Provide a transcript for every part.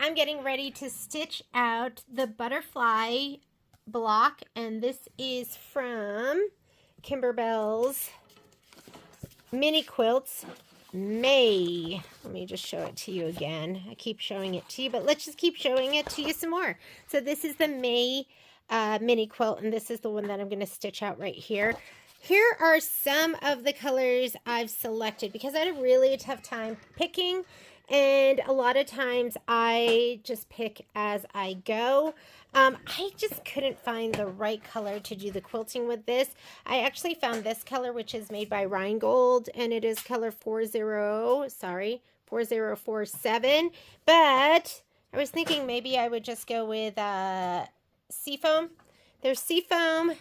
I'm getting ready to stitch out the butterfly block, and this is from Kimberbell's Mini Quilts May. Let me just show it to you again. I keep showing it to you, but let's just keep showing it to you some more. So this is the May mini quilt, and this is the one that I'm going to stitch out right here. Here are some of the colors I've selected because I had a really tough time picking, and a lot of times I just pick as I go. I just couldn't find the right color to do the quilting with this. I actually found this color, which is made by Rheingold, and it is color 4047. But I was thinking maybe I would just go with Seafoam. There's Seafoam,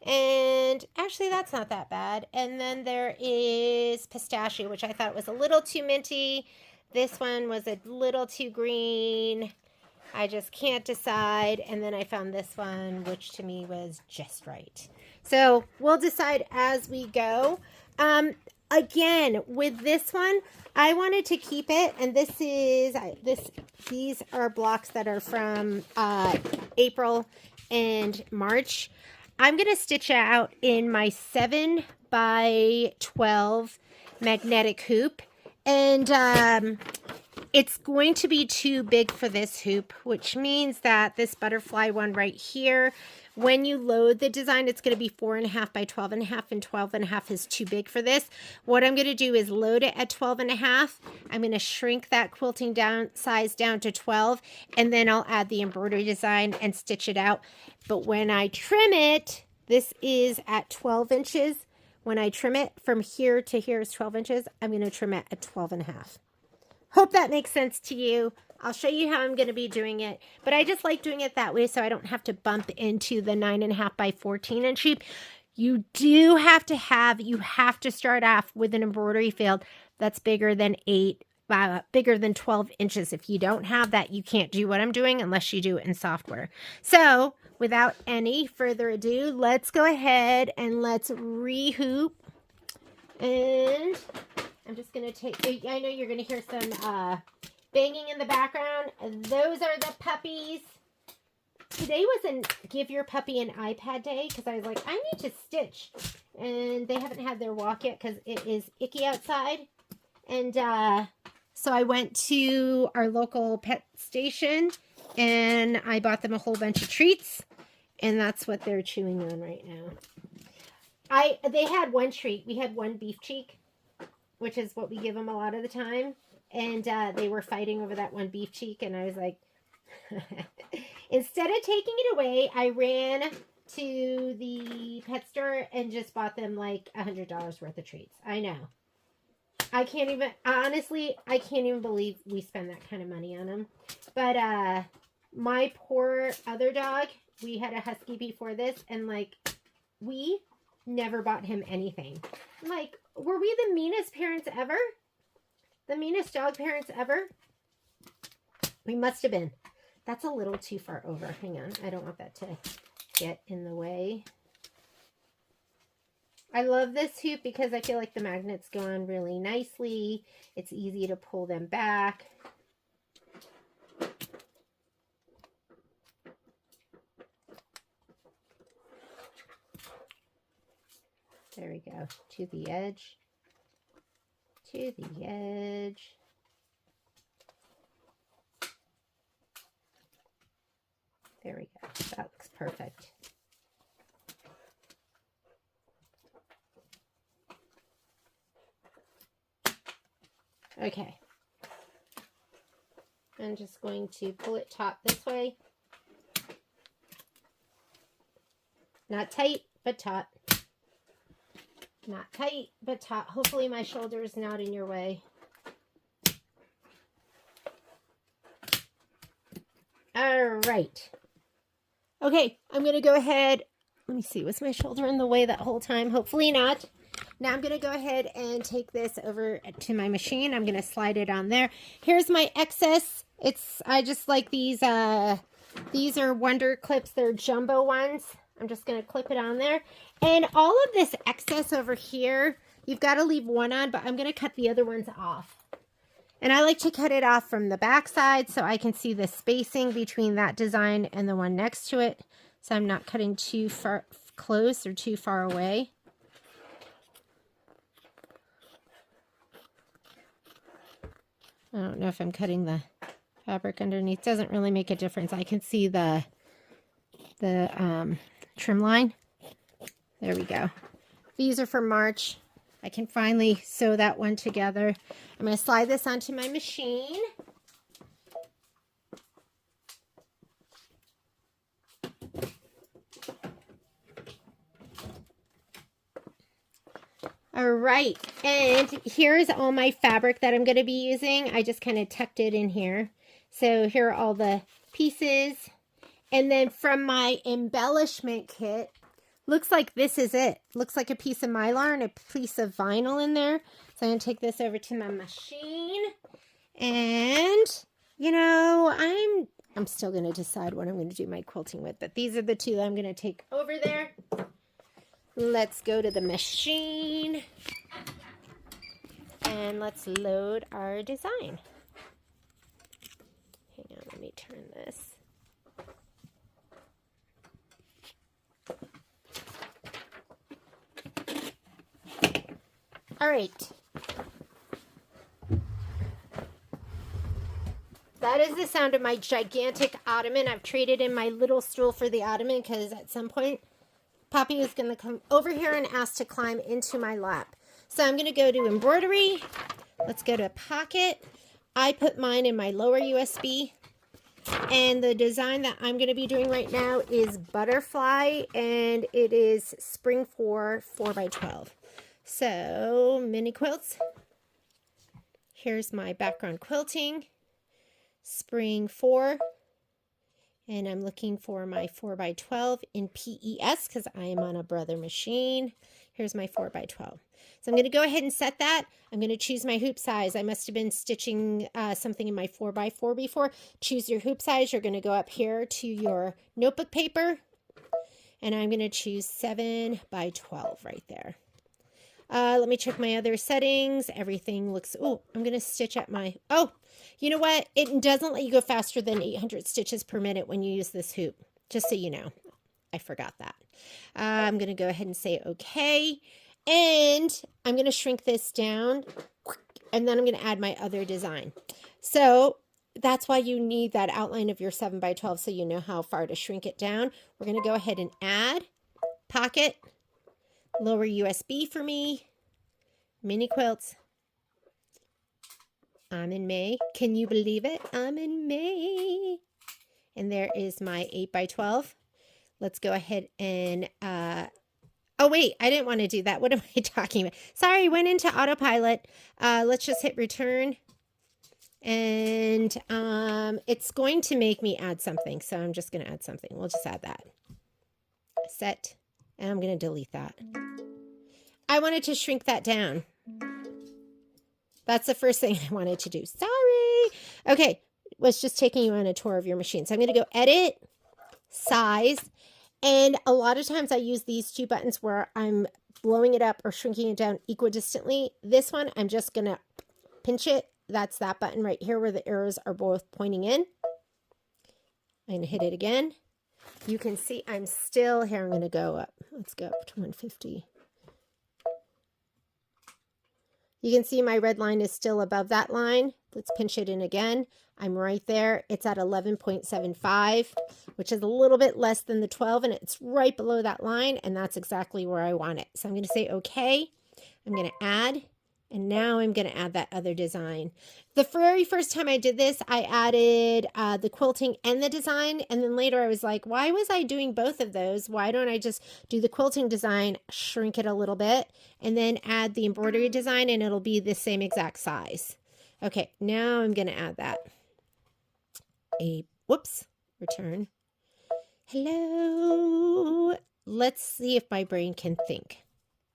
and actually that's not that bad. And then there is Pistachio, which I thought was a little too minty. This one was a little too green. I just can't decide. And then I found this one, which to me was just right. So we'll decide as we go. Again, with this one, I wanted to keep it. And these are blocks that are from April and March. I'm going to stitch it out in my 7x12 magnetic hoop. And it's going to be too big for this hoop, which means that this butterfly one right here, when you load the design, it's going to be 4.5 by 12.5, and 12.5 is too big for this. What I'm going to do is load it at 12.5. I'm going to shrink that quilting size down to 12, and then I'll add the embroidery design and stitch it out. But when I trim it, this is at 12 inches. When I trim it from here to here is 12 inches. I'm going to trim it at 12.5. Hope that makes sense to you. I'll show you how I'm going to be doing it, but I just like doing it that way so I don't have to bump into the 9.5 by 14 inch hoop. You have to start off with an embroidery field that's bigger than 12 inches. If you don't have that, you can't do what I'm doing unless you do it in software. So without any further ado, let's go ahead and let's rehoop. And I'm just going to take, I know you're going to hear some banging in the background. Those are the puppies. Today was a give your puppy an iPad day because I was like, I need to stitch. And they haven't had their walk yet because it is icky outside. And so I went to our local pet station and I bought them a whole bunch of treats. And that's what they're chewing on right now. They had one treat. We had one beef cheek, which is what we give them a lot of the time. And they were fighting over that one beef cheek. And I was like, instead of taking it away, I ran to the pet store and just bought them like $100 worth of treats. I know. I can't even believe we spend that kind of money on them. But my poor other dog, we had a husky before this. And like, we never bought him anything. Like, were we the meanest parents ever? The meanest dog parents ever? We must have been. That's a little too far over. Hang on. I don't want that to get in the way. I love this hoop because I feel like the magnets go on really nicely. It's easy to pull them back. There we go. To the edge. To the edge. There we go. That looks perfect. Okay. I'm just going to pull it taut this way. Not tight, but taut. Not tight, but taut. Hopefully my shoulder is not in your way. All right. Okay, I'm going to go ahead. Let me see. Was my shoulder in the way that whole time? Hopefully not. Now I'm going to go ahead and take this over to my machine. I'm going to slide it on there. Here's my excess. I just like these. These are Wonder Clips. They're jumbo ones. I'm just going to clip it on there. And all of this excess over here, you've got to leave one on, but I'm going to cut the other ones off. And I like to cut it off from the back side so I can see the spacing between that design and the one next to it. So I'm not cutting too far close or too far away. I don't know if I'm cutting the fabric underneath. Doesn't really make a difference. I can see the trim line. There we go. These are for March. I can finally sew that one together. I'm going to slide this onto my machine. All right, and here's all my fabric that I'm going to be using. I just kind of tucked it in here. So here are all the pieces. And then from my embellishment kit, looks like this is it. Looks like a piece of mylar and a piece of vinyl in there. So I'm going to take this over to my machine. And, you know, I'm still going to decide what I'm going to do my quilting with. But these are the two that I'm going to take over there. Let's go to the machine. And let's load our design. Hang on, let me turn this. All right. That is the sound of my gigantic ottoman. I've traded in my little stool for the ottoman because at some point, Poppy is going to come over here and ask to climb into my lap. So I'm going to go to embroidery. Let's go to pocket. I put mine in my lower USB. And the design that I'm going to be doing right now is butterfly. And it is spring 4x12. So, mini quilts. Here's my background quilting. Spring 4. And I'm looking for my 4x12 in PES because I am on a Brother machine. Here's my 4x12. So I'm going to go ahead and set that. I'm going to choose my hoop size. I must have been stitching something in my 4x4 before. Choose your hoop size. You're going to go up here to your notebook paper. And I'm going to choose 7x12 right there. Let me check my other settings. Everything looks, oh, I'm going to stitch at my, oh, you know what? It doesn't let you go faster than 800 stitches per minute when you use this hoop, just so you know. I forgot that. I'm going to go ahead and say okay. And I'm going to shrink this down. And then I'm going to add my other design. So that's why you need that outline of your 7x12 so you know how far to shrink it down. We're going to go ahead and add pocket. Lower USB for me. Mini quilts. I'm in May. Can you believe it? I'm in May. And there is my 8x12. Let's go ahead and, oh wait, I didn't want to do that. What am I talking about? Sorry, went into autopilot. Let's just hit return. And it's going to make me add something. So I'm just going to add something. We'll just add that. Set. And I'm going to delete that. I wanted to shrink that down. That's the first thing I wanted to do. Sorry. Okay. Was just taking you on a tour of your machine. So I'm going to go edit, size. And a lot of times I use these two buttons where I'm blowing it up or shrinking it down equidistantly. This one, I'm just going to pinch it. That's that button right here where the arrows are both pointing in. I'm going to hit it again. You can see I'm still here. I'm going to go up. Let's go up to 150. You can see my red line is still above that line. Let's pinch it in again. I'm right there. It's at 11.75, which is a little bit less than the 12, and it's right below that line, and that's exactly where I want it. So I'm going to say okay. I'm going to add, and now I'm going to add that other design. The very first time I did this, I added the quilting and the design, and then later I was like, why was I doing both of those? Why don't I just do the quilting design, shrink it a little bit, and then add the embroidery design, and it'll be the same exact size. Okay, now I'm going to add that. Whoops, return. Hello. Let's see if my brain can think.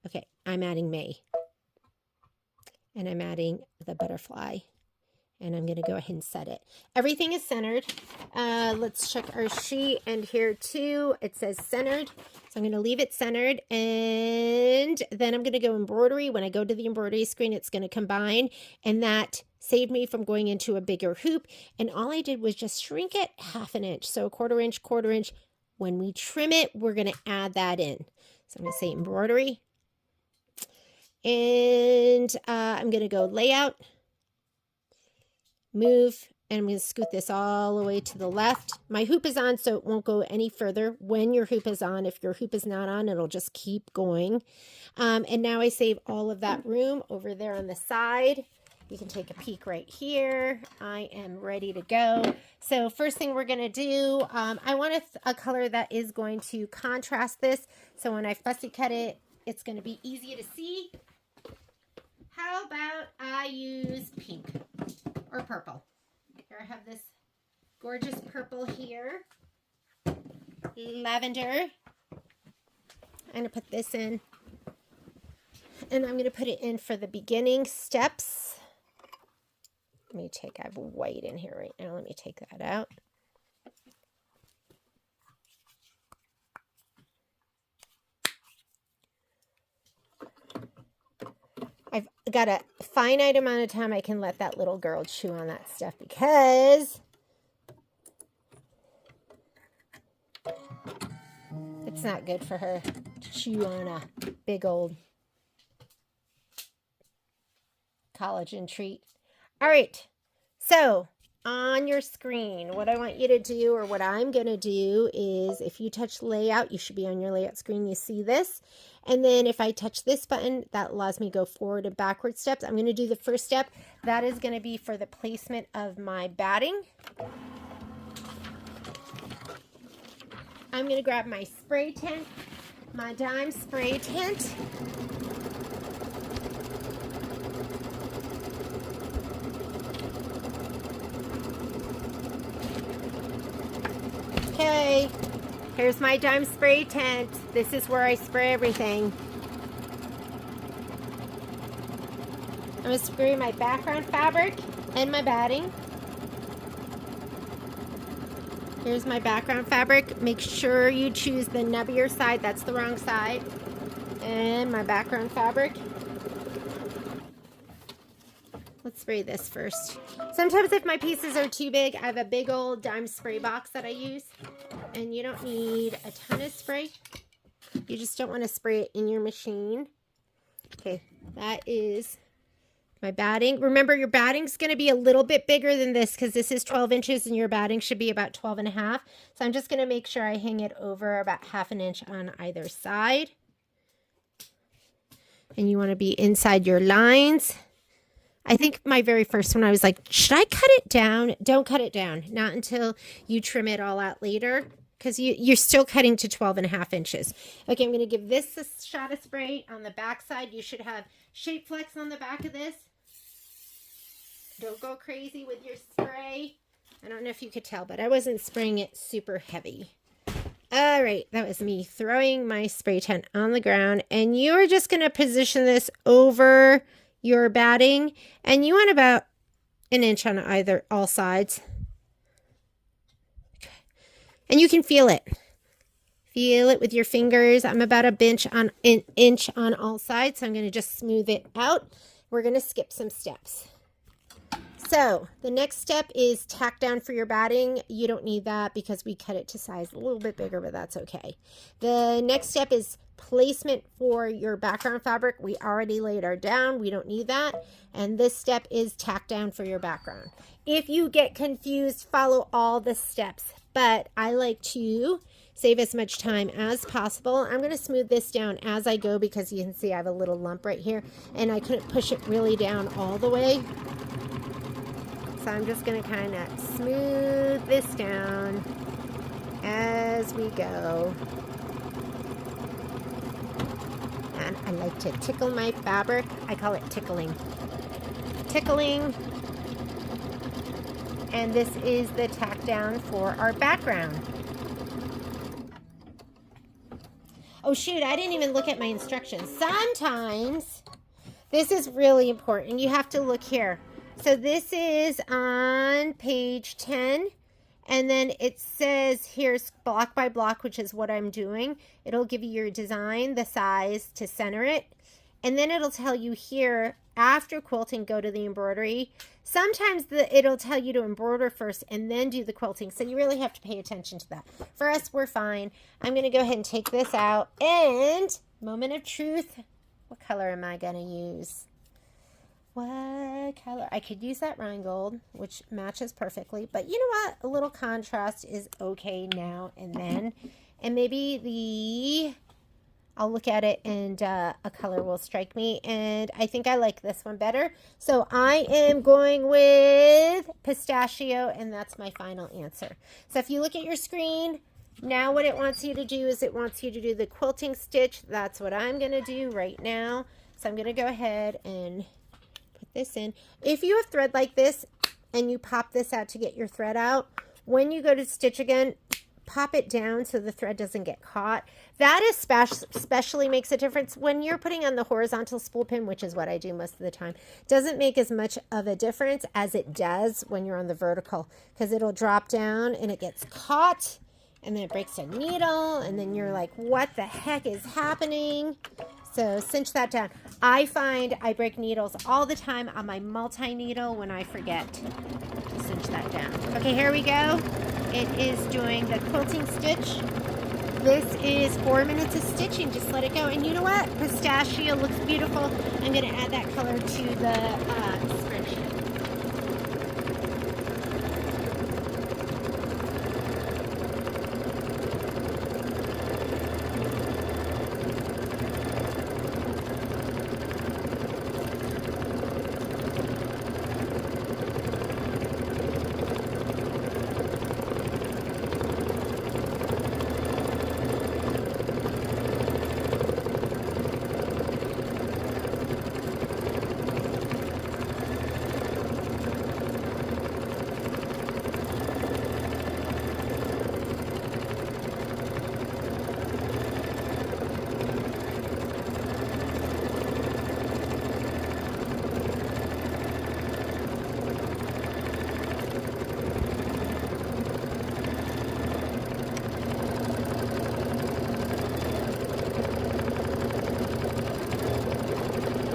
Okay, I'm adding May. And I'm adding the butterfly. And I'm going to go ahead and set it. Everything is centered. Let's check our sheet. And here too, it says centered. So I'm going to leave it centered. And then I'm going to go embroidery. When I go to the embroidery screen, it's going to combine. And that saved me from going into a bigger hoop. And all I did was just shrink it 1/2 inch. So 1/4 inch, 1/4 inch. When we trim it, we're going to add that in. So I'm going to say embroidery. And I'm going to go layout, move, and I'm going to scoot this all the way to the left. My hoop is on, so it won't go any further when your hoop is on. If your hoop is not on, it'll just keep going. And now I save all of that room over there on the side. You can take a peek right here. I am ready to go. So first thing we're going to do, I want a color that is going to contrast this. So when I fussy cut it, it's going to be easy to see. How about I use pink or purple? Here I have this gorgeous purple here. Lavender. I'm going to put this in. And I'm going to put it in for the beginning steps. Let me take, I have white in here right now. Let me take that out. I've got a finite amount of time I can let that little girl chew on that stuff because it's not good for her to chew on a big old collagen treat. All right, so on your screen, what I want you to do, or what I'm going to do, is if you touch layout, you should be on your layout screen. You see this. And then if I touch this button, that allows me to go forward and backward steps. I'm going to do the first step. That is going to be for the placement of my batting. I'm going to grab my spray tent, my dime spray tent. Okay, here's my dime spray tent. This is where I spray everything. I'm going to spray my background fabric and my batting. Here's my background fabric. Make sure you choose the nubbier side. That's the wrong side. And my background fabric. Let's spray this first. Sometimes if my pieces are too big, I have a big old dime spray box that I use. And you don't need a ton of spray. You just don't want to spray it in your machine. Okay, that is my batting. Remember, your batting's going to be a little bit bigger than this because this is 12 inches and your batting should be about 12.5. So I'm just going to make sure I hang it over about 1/2 inch on either side. And you want to be inside your lines. I think my very first one, I was like, should I cut it down? Don't cut it down. Not until you trim it all out later, because you're still cutting to 12.5 inches. Okay, I'm going to give this a shot of spray on the back side. You should have Shape Flex on the back of this. Don't go crazy with your spray. I don't know if you could tell, but I wasn't spraying it super heavy. All right, that was me throwing my spray tent on the ground. And you are just going to position this over your batting, and you want about 1 inch on all sides. Okay. And you can feel it. Feel it with your fingers. I'm about an inch on all sides, so I'm going to just smooth it out. We're going to skip some steps. So the next step is tack down for your batting. You don't need that because we cut it to size a little bit bigger, but that's okay. The next step is placement for your background fabric. We already laid our down. We don't need that. And this step is tack down for your background. If you get confused, follow all the steps. But I like to save as much time as possible. I'm going to smooth this down as I go because you can see I have a little lump right here. And I couldn't push it really down all the way. So I'm just going to kind of smooth this down as we go. And I like to tickle my fabric. I call it tickling. Tickling. And this is the tack down for our background. Oh shoot, I didn't even look at my instructions. Sometimes, this is really important. You have to look here. So this is on page 10, and then it says here's block by block, which is what I'm doing. It'll give you your design, the size to center it, and then it'll tell you here after quilting, go to the embroidery. Sometimes it'll tell you to embroider first and then do the quilting. So you really have to pay attention to that. For us, we're fine. I'm going to go ahead and take this out. And moment of truth. What color am I going to use? What color? I could use that rhingold, which matches perfectly. But you know what? A little contrast is okay now and then. And maybe I'll look at it and a color will strike me. And I think I like this one better. So I am going with pistachio, and that's my final answer. So if you look at your screen, now what it wants you to do is it wants you to do the quilting stitch. That's what I'm going to do right now. So I'm going to go ahead and put this in. If you have thread like this and you pop this out to get your thread out, when you go to stitch again, pop it down so the thread doesn't get caught. That especially makes a difference when you're putting on the horizontal spool pin, which is what I do most of the time. Doesn't make as much of a difference as it does when you're on the vertical, because it'll drop down and it gets caught and then it breaks a needle and then you're like, what the heck is happening? So cinch that down. I find I break needles all the time on my multi-needle when I forget to cinch that down. Okay, here we go. It is doing the quilting stitch. This is 4 minutes of stitching. Just let it go. And you know what? Pistachio looks beautiful. I'm going to add that color to the spreadsheet.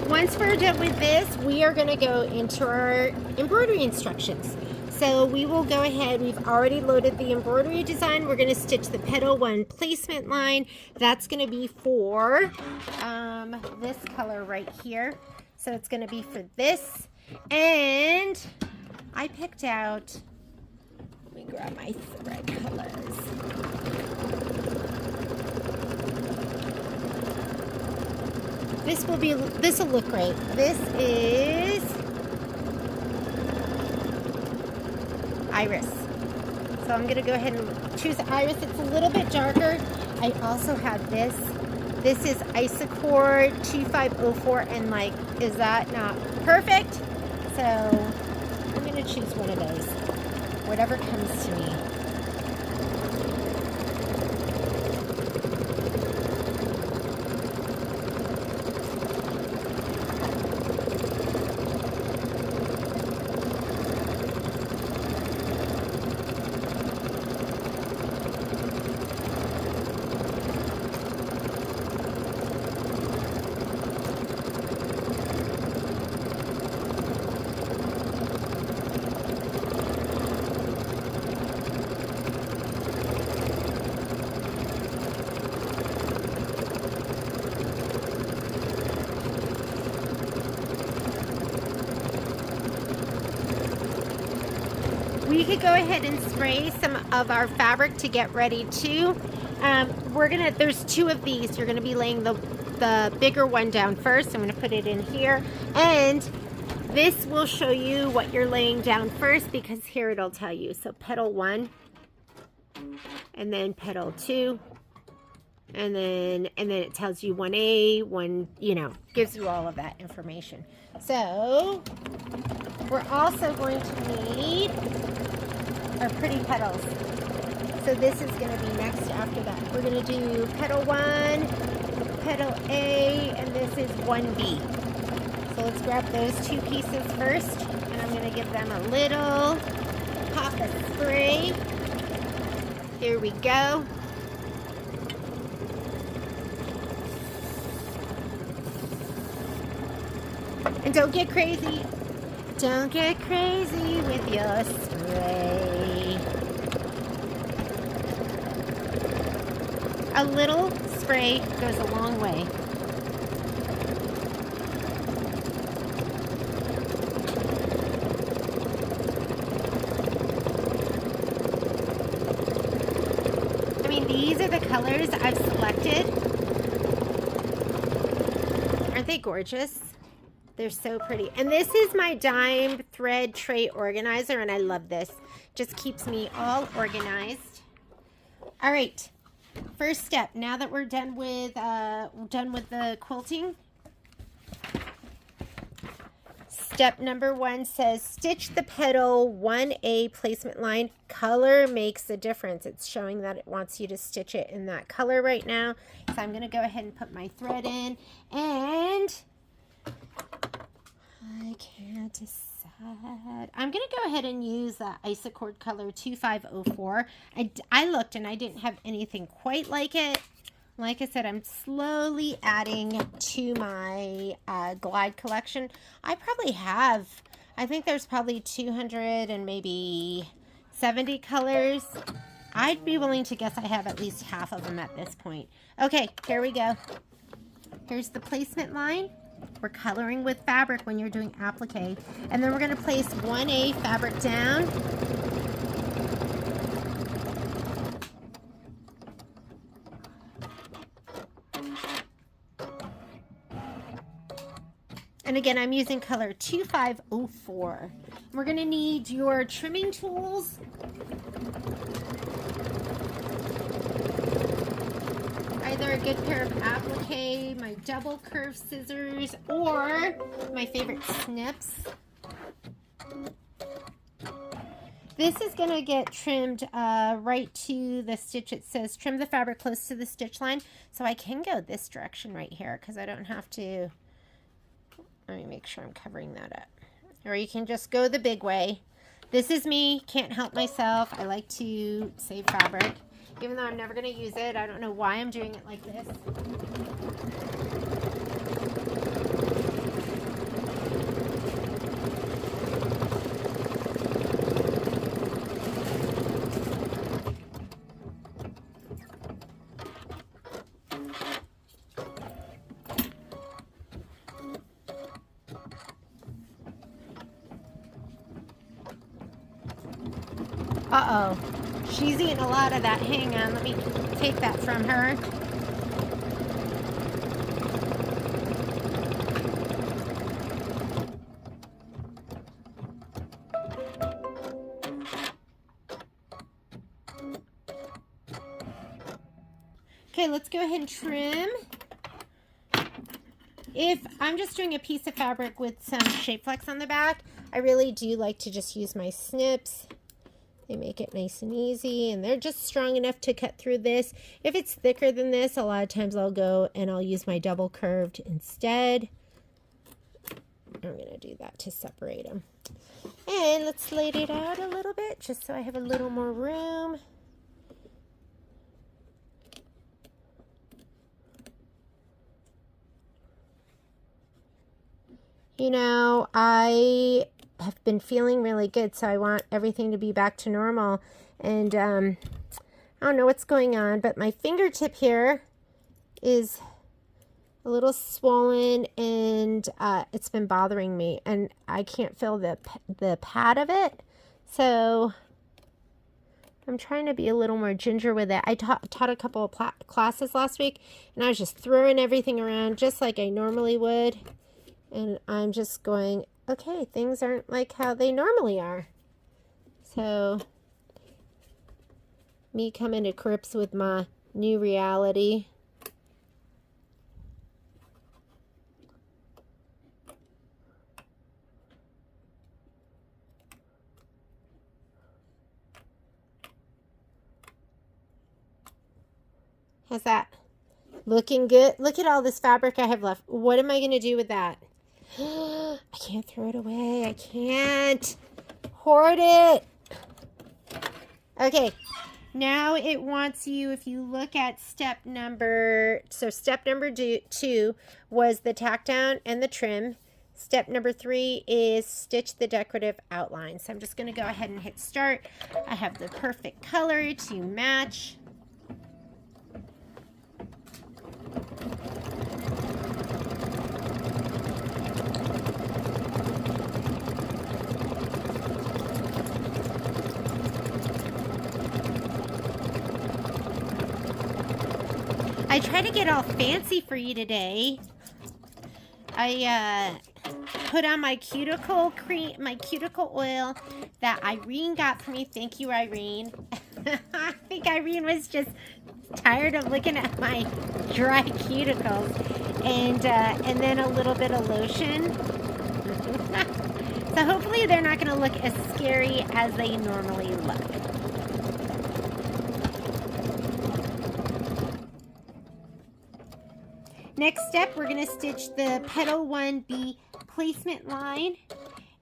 Once we're done with this, we are going to go into our embroidery instructions. So we will go ahead, we've already loaded the embroidery design. We're going to stitch the petal 1 placement line. That's going to be for this color right here. So it's going to be for this. And I picked out, let me grab my thread colors. This will look great. This is Iris. So I'm going to go ahead and choose Iris. It's a little bit darker. I also have this. This is Isacord 2504, and like, is that not perfect? So I'm going to choose one of those. Whatever comes to me. We could go ahead and spray some of our fabric to get ready too. There's 2 of these. You're gonna be laying the bigger one down first. I'm gonna put it in here. And this will show you what you're laying down first, because here it'll tell you. So petal 1, and then petal 2, and then it tells you 1A, 1, gives you all of that information. So we're also going to need our pretty petals. So this is going to be next after that. We're going to do petal 1, petal A, and this is 1B. So let's grab those 2 pieces first, and I'm going to give them a little pop of spray. Here we go. And don't get crazy. Don't get crazy with your spray. A little spray goes a long way. I mean, these are the colors I've selected. Aren't they gorgeous? They're so pretty. And this is my dime thread tray organizer, and I love this. Just keeps me all organized. All right. First step, now that we're done with the quilting. Step number 1 says stitch the petal 1A placement line. Color makes a difference. It's showing that it wants you to stitch it in that color right now. So I'm going to go ahead and put my thread in, and I can't decide. I'm going to go ahead and use the Isacord color 2504. I looked and I didn't have anything quite like it. Like I said, I'm slowly adding to my glide collection. I probably have, I think there's probably 200 and maybe 70 colors. I'd be willing to guess I have at least half of them at this point. Okay, here we go. Here's the placement line. We're coloring with fabric when you're doing applique. And then we're going to place 1A fabric down. And again, I'm using color 2504. We're going to need your trimming tools. Either a good pair of applique, my double curved scissors, or my favorite snips. This is going to get trimmed right to the stitch. It says trim the fabric close to the stitch line. So I can go this direction right here because I don't have to. Let me make sure I'm covering that up. Or you can just go the big way. This is me. Can't help myself. I like to save fabric. Even though I'm never going to use it. I don't know why I'm doing it like this. Uh-oh. She's eating a lot of that. Hang on, let me take that from her. Okay, let's go ahead and trim. If I'm just doing a piece of fabric with some shape flex on the back, I really do like to just use my snips. They make it nice and easy, and they're just strong enough to cut through this. If it's thicker than this, a lot of times I'll go and I'll use my double curved instead. I'm going to do that to separate them. And let's lay it out a little bit just so I have a little more room. You know, I have been feeling really good, so I want everything to be back to normal. And I don't know what's going on, but my fingertip here is a little swollen, and it's been bothering me, and I can't feel the pad of it. So I'm trying to be a little more ginger with it. I taught a couple of classes last week, and I was just throwing everything around just like I normally would. And I'm just going, okay, things aren't like how they normally are. So, me coming to grips with my new reality. How's that? Looking good? Look at all this fabric I have left. What am I going to do with that? I can't throw it away. I can't hoard it. Okay, now it wants you, if you look at step number 2 was the tack down and the trim. Step number 3 is stitch the decorative outline. So I'm just going to go ahead and hit start. I have the perfect color to match. I try to get all fancy for you today. I put on my cuticle cream, my cuticle oil that Irene got for me. Thank you, Irene. I think Irene was just tired of looking at my dry cuticles, and then a little bit of lotion. So hopefully they're not going to look as scary as they normally look. Next step, we're going to stitch the petal 1B placement line,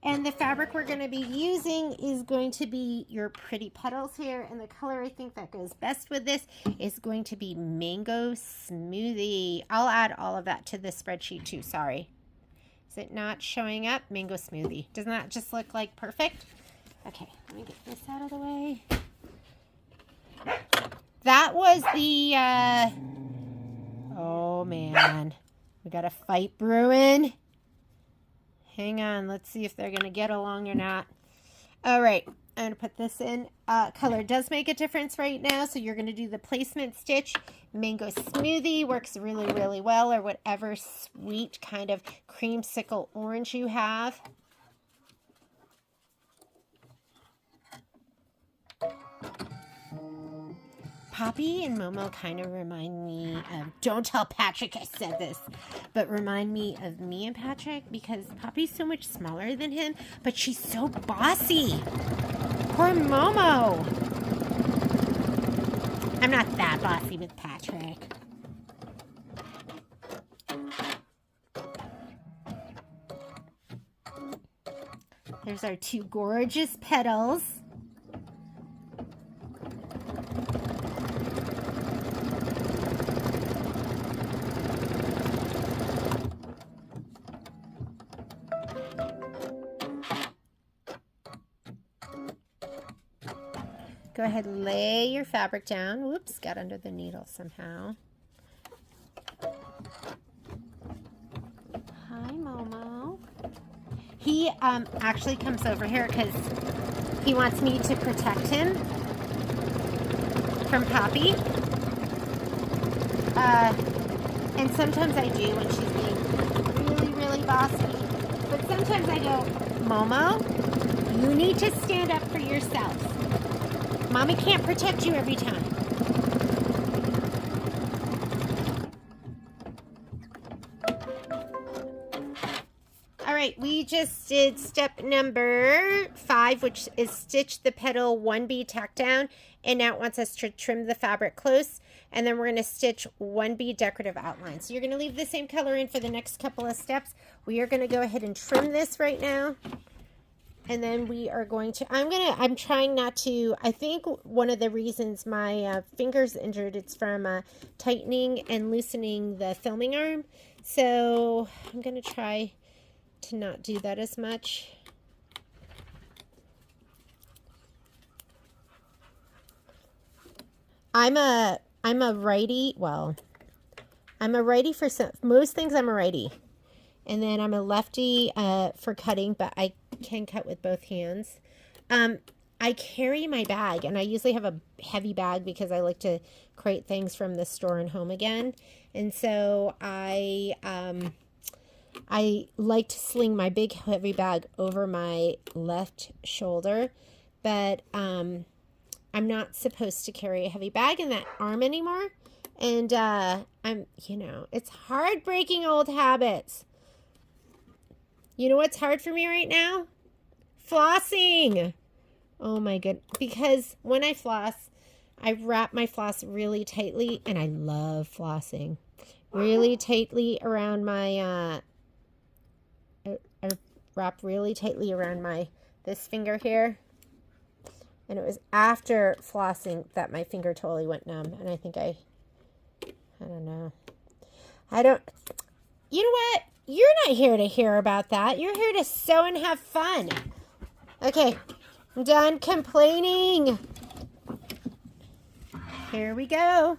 and the fabric we're going to be using is going to be your pretty petals here, and the color I think that goes best with this is going to be Mango Smoothie. I'll add all of that to the spreadsheet too, sorry. Is it not showing up? Mango Smoothie. Doesn't that just look like perfect? Okay, let me get this out of the way. That was the... Oh, man. We got a fight brewing. Hang on. Let's see if they're going to get along or not. All right. I'm going to put this in. Color does make a difference right now, so you're going to do the placement stitch. Mango Smoothie works really, really well, or whatever sweet kind of creamsicle orange you have. Poppy and Momo kind of remind me of, don't tell Patrick I said this, but remind me of me and Patrick, because Poppy's so much smaller than him, but she's so bossy. Poor Momo. I'm not that bossy with Patrick. There's our 2 gorgeous petals. Go ahead and lay your fabric down. Whoops, got under the needle somehow. Hi, Momo. He actually comes over here because he wants me to protect him from Poppy. And sometimes I do when she's being really, really bossy. But sometimes I go, Momo, you need to stand up for yourself. Mommy can't protect you every time. All right, we just did step number 5, which is stitch the petal 1B tack down. And now it wants us to trim the fabric close. And then we're going to stitch 1B decorative outline. So you're going to leave the same color in for the next couple of steps. We are going to go ahead and trim this right now. And then we are going to, I'm trying not to, I think one of the reasons my finger's injured, it's from tightening and loosening the filming arm. So I'm going to try to not do that as much. I'm a righty, well, I'm a righty for most things. I'm a righty. And then I'm a lefty for cutting, but I can cut with both hands. I carry my bag, and I usually have a heavy bag because I like to create things from the store and home again. And so I like to sling my big heavy bag over my left shoulder, but I'm not supposed to carry a heavy bag in that arm anymore. And it's hard breaking old habits. You know what's hard for me right now? Flossing. Oh my goodness. Because when I floss, I wrap my floss really tightly, and I love flossing. Really tightly around my, I wrap really tightly around this finger here. And it was after flossing that my finger totally went numb. And I think I don't know. You know what? You're not here to hear about that. You're here to sew and have fun. Okay, I'm done complaining. Here we go.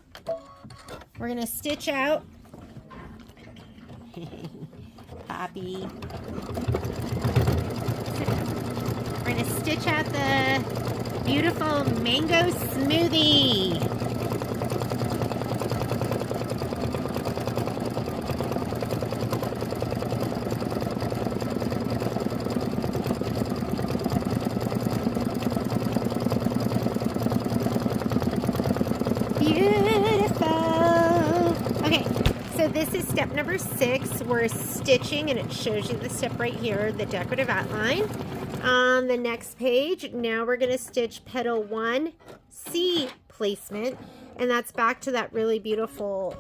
We're going to stitch out. Poppy. We're going to stitch out the beautiful mango smoothie. This is step number 6. We're stitching, and it shows you the step right here, the decorative outline. On the next page, now we're going to stitch petal 1 C placement, and that's back to that really beautiful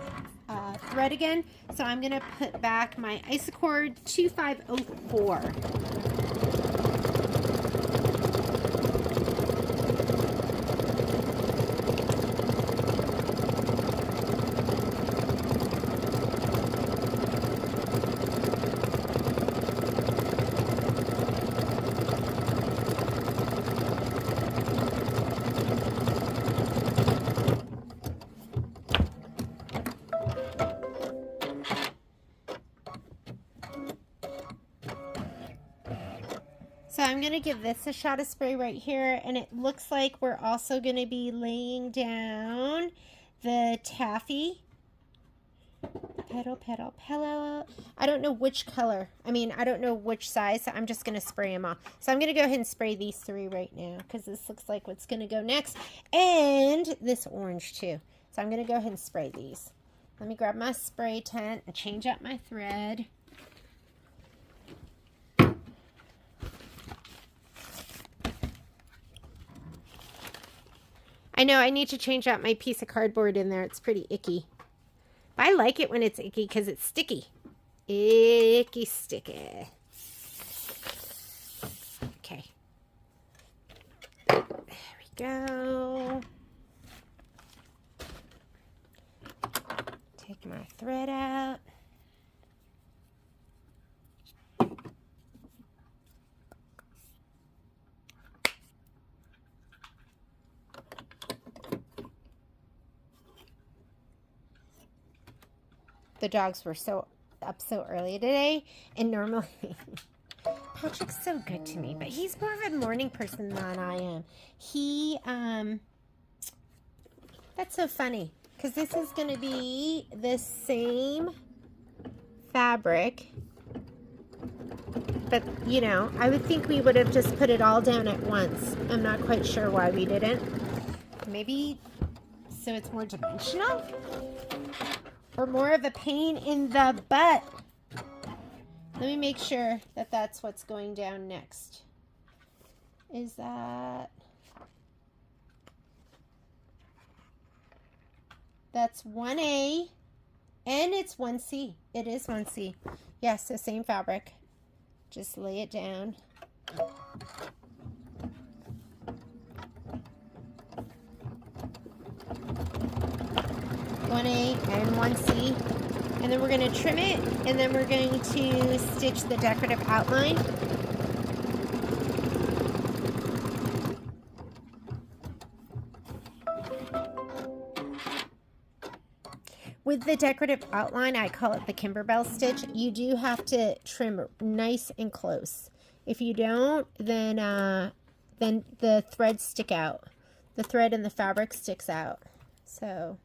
thread again. So I'm going to put back my Isacord 2504. So I'm going to give this a shot of spray right here, and it looks like we're also going to be laying down the taffy. Petal, petal, petal. I don't know which color. I mean, I don't know which size, so I'm just going to spray them all. So I'm going to go ahead and spray these 3 right now, because this looks like what's going to go next. And this orange too. So I'm going to go ahead and spray these. Let me grab my spray tent and change out my thread. I know I need to change out my piece of cardboard in there. It's pretty icky. But I like it when it's icky because it's sticky. Icky sticky. Okay. There we go. Take my thread out. The dogs were up so early today, and normally Patrick's so good to me, but he's more of a morning person than I am. That's so funny, because this is going to be the same fabric, but, you know, I would think we would have just put it all down at once. I'm not quite sure why we didn't. Maybe so it's more dimensional? Or more of a pain in the butt. Let me make sure that that's what's going down next. Is that... That's 1A. And it's 1C. It is 1C. Yes, the same fabric. Just lay it down. 1A and 1C, and then we're going to trim it, and then we're going to stitch the decorative outline. With the decorative outline, I call it the Kimberbell stitch. You do have to trim nice and close. If you don't, then the threads stick out. The thread and the fabric sticks out. So...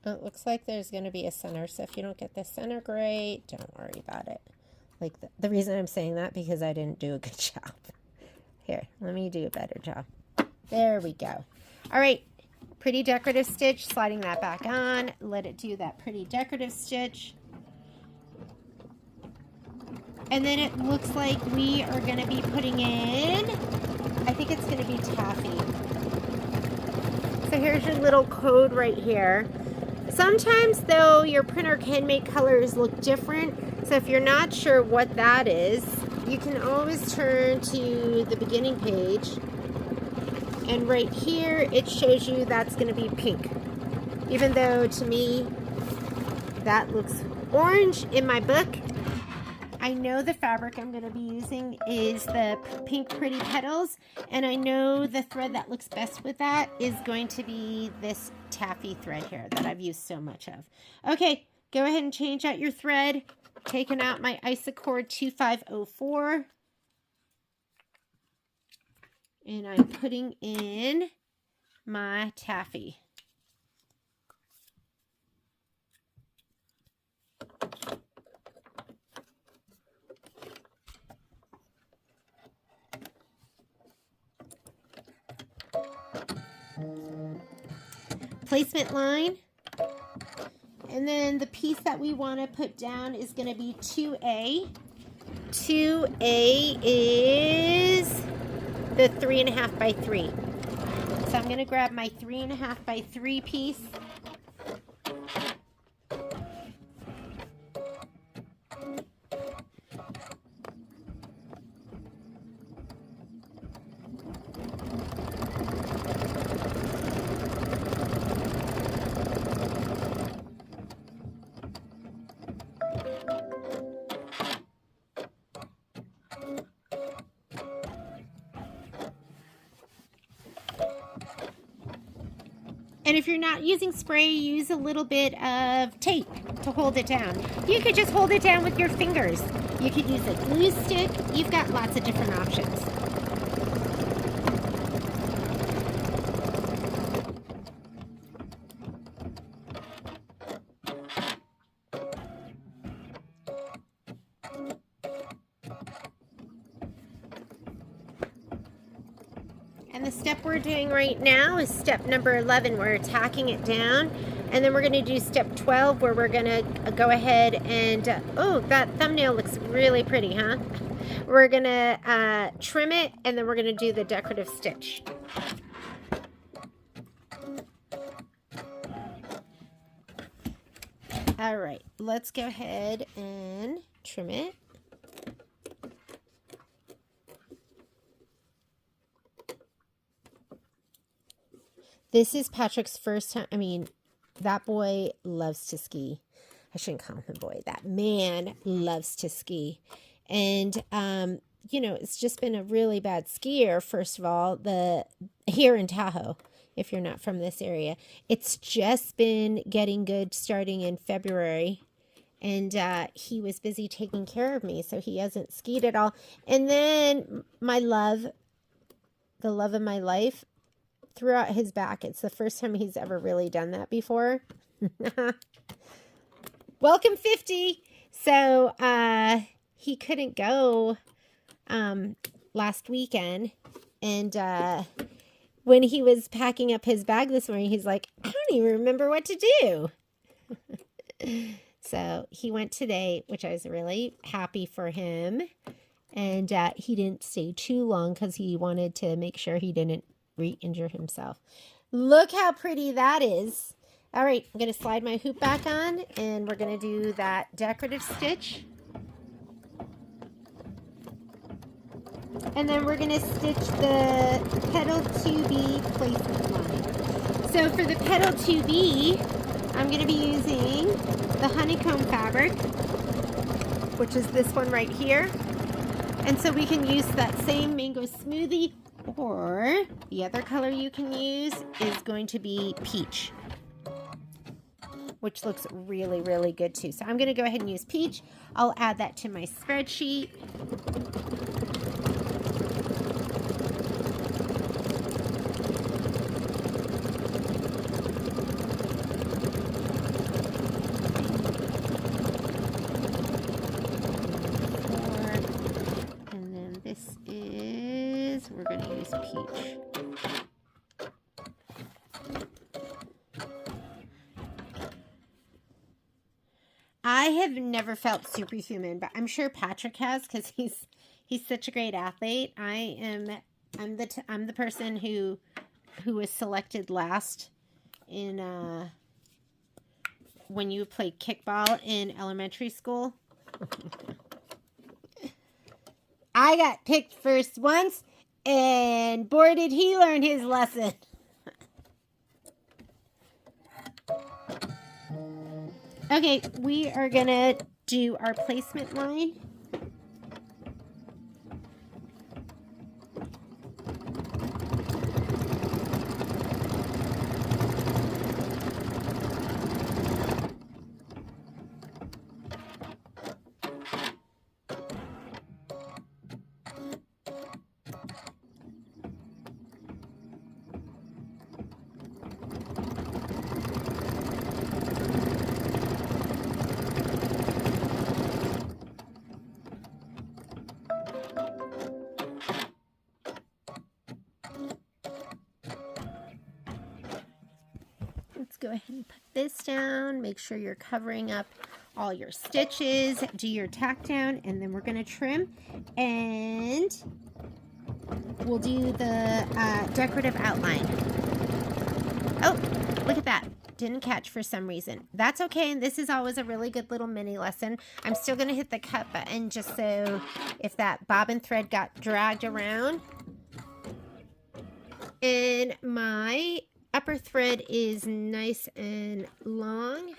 it looks like there's going to be a center, so if you don't get the center great, don't worry about it. Like the reason I'm saying that, because I didn't do a good job. Here, let me do a better job. There we go. All right, pretty decorative stitch, sliding that back on. Let it do that pretty decorative stitch. And then it looks like we are going to be putting in, I think it's going to be taffy. So here's your little code right here. Sometimes, though, your printer can make colors look different. So if you're not sure what that is, you can always turn to the beginning page. And right here, it shows you that's going to be pink. Even though, to me, that looks orange in my book. I know the fabric I'm going to be using is the Pink Pretty Petals, and I know the thread that looks best with that is going to be this taffy thread here that I've used so much of. Okay, go ahead and change out your thread. Taking out my Isacord 2504, and I'm putting in my taffy. Placement line, and then the piece that we want to put down is going to be 2A. 2A is the 3.5 by 3. So I'm going to grab my 3.5 by 3 piece. And if you're not using spray, use a little bit of tape to hold it down. You could just hold it down with your fingers. You could use a glue stick. You've got lots of different options. And the step we're doing right now is step number 11. We're tacking it down. And then we're going to do step 12 where we're going to go ahead and, oh, that thumbnail looks really pretty, huh? We're going to trim it, and then we're going to do the decorative stitch. All right, let's go ahead and trim it. This is Patrick's first time. I mean, that boy loves to ski. I shouldn't call him a boy. That man loves to ski. And, you know, it's just been a really bad skier, first of all, here in Tahoe, if you're not from this area. It's just been getting good starting in February. And he was busy taking care of me, so he hasn't skied at all. And then my love, the love of my life, threw out his back. It's the first time he's ever really done that before. Welcome 50. So he couldn't go last weekend, and when he was packing up his bag this morning, he's like, I don't even remember what to do. So he went today, which I was really happy for him, and he didn't stay too long because he wanted to make sure he didn't re-injure himself. Look how pretty that is. All right, I'm going to slide my hoop back on, and we're going to do that decorative stitch. And then we're going to stitch the petal 2B placement line. So for the petal 2B, I'm going to be using the honeycomb fabric, which is this one right here. And so we can use that same mango smoothie, or the other color you can use is going to be peach, which looks really, really good too. So I'm going to go ahead and use peach. I'll add that to my spreadsheet. And then this is, we're going to use peach. I have never felt superhuman, but I'm sure Patrick has, because he's such a great athlete. I'm the person who was selected last in when you played kickball in elementary school. I got picked first once, and boy did he learn his lesson. Okay, we are gonna do our placement line. Let's go ahead and put this down. Make sure you're covering up all your stitches. Do your tack down, and then we're going to trim. And we'll do the decorative outline. Oh, look at that. Didn't catch for some reason. That's okay. And this is always a really good little mini lesson. I'm still going to hit the cut button just so if that bobbin thread got dragged around. And my upper thread is nice and long,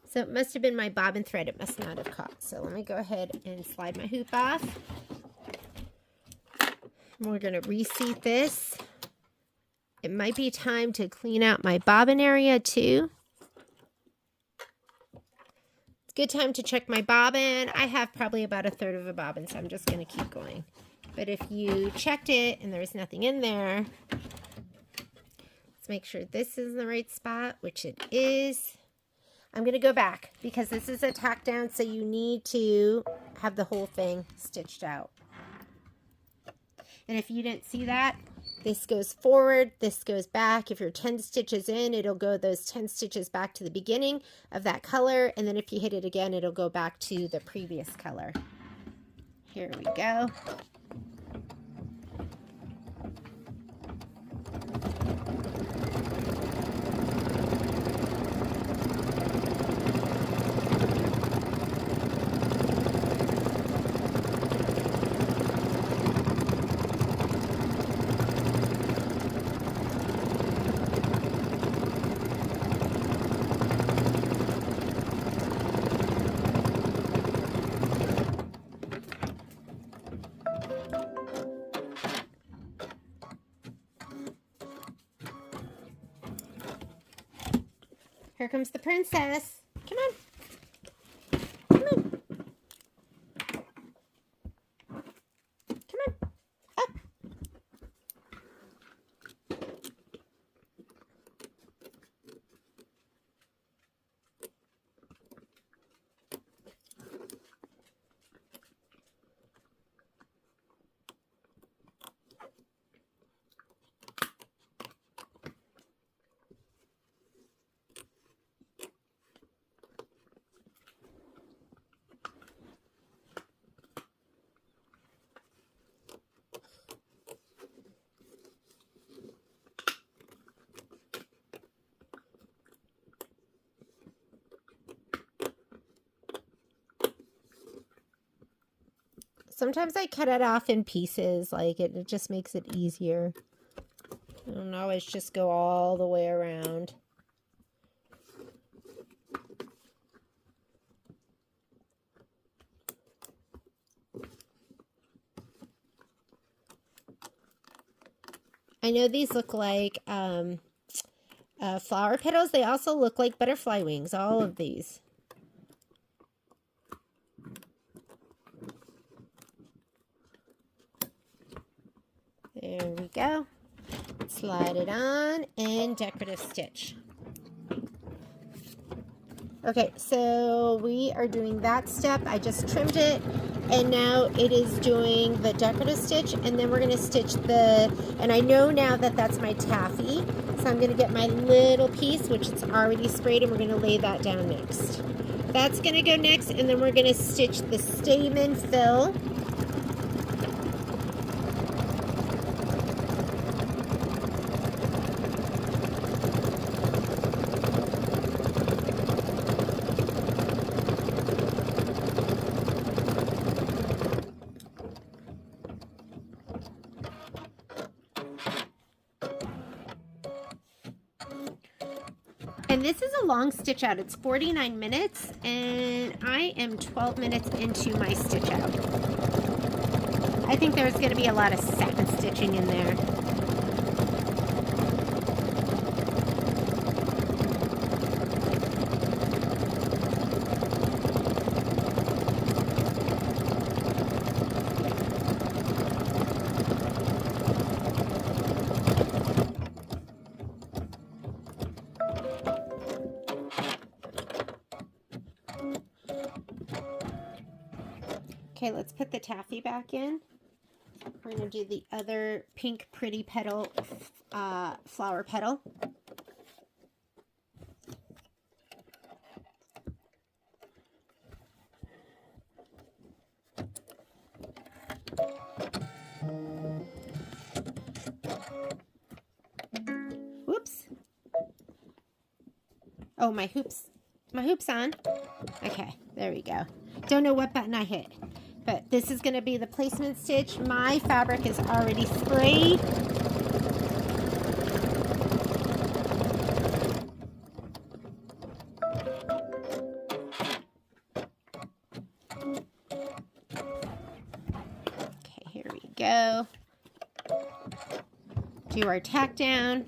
so it must have been my bobbin thread. It must not have caught. So let me go ahead and slide my hoop off. And we're going to reseat this. It might be time to clean out my bobbin area too. It's a good time to check my bobbin. I have probably about 1/3 of a bobbin, so I'm just going to keep going. But if you checked it and there's nothing in there, make sure this is the right spot, which it is. I'm going to go back because this is a tack down, so you need to have the whole thing stitched out. And if you didn't see that, this goes forward, this goes back. If you're 10 stitches in, it'll go those 10 stitches back to the beginning of that color, and then if you hit it again, it'll go back to the previous color. Here we go. Here comes the princess. Come on. Come on. Come on. Up. Sometimes I cut it off in pieces, like it just makes it easier. I don't always just go all the way around. I know these look like flower petals. They also look like butterfly wings, all of these. There we go. Slide it on and decorative stitch. Okay, so we are doing that step. I just trimmed it, and now it is doing the decorative stitch, and then we're going to stitch the, and I know now that that's my taffy, so I'm going to get my little piece, which it's already sprayed, and we're going to lay that down next. That's going to go next, and then we're going to stitch the stamen fill. And this is a long stitch out. It's 49 minutes, and I am 12 minutes into my stitch out. I think there's going to be a lot of satin stitching in there. Okay, let's put the taffy back in. We're going to do the other pink pretty petal, flower petal. Whoops. Oh, my hoop's on. Okay, there we go. Don't know what button I hit. But this is going to be the placement stitch. My fabric is already sprayed. Okay, here we go. Do our tack down.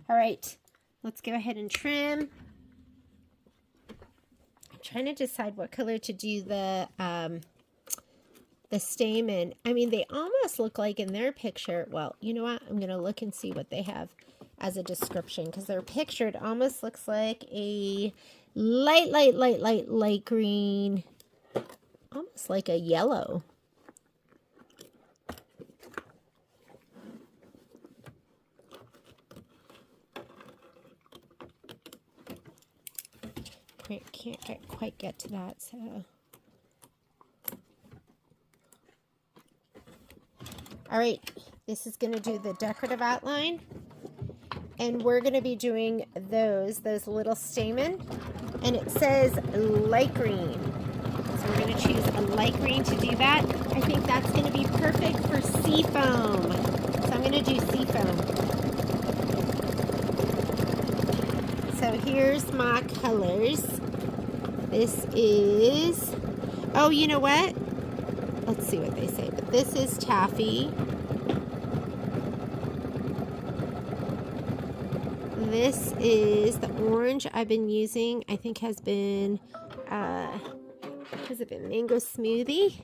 All right, let's go ahead and trim. I'm trying to decide what color to do the stamen. I mean, they almost look like in their picture. Well, you know what? I'm going to look and see what they have as a description, because their picture, it almost looks like a light green, almost like a yellow. Can't quite get to that, so. All right, this is going to do the decorative outline, and we're going to be doing those little stamen, and it says light green, so we're going to choose a light green to do that. I think that's going to be perfect for sea foam, so I'm going to do sea foam. So here's my colors. This is, oh, you know what? Let's see what they say. But this is taffy. This is the orange I've been using. I think has been, has it been mango smoothie?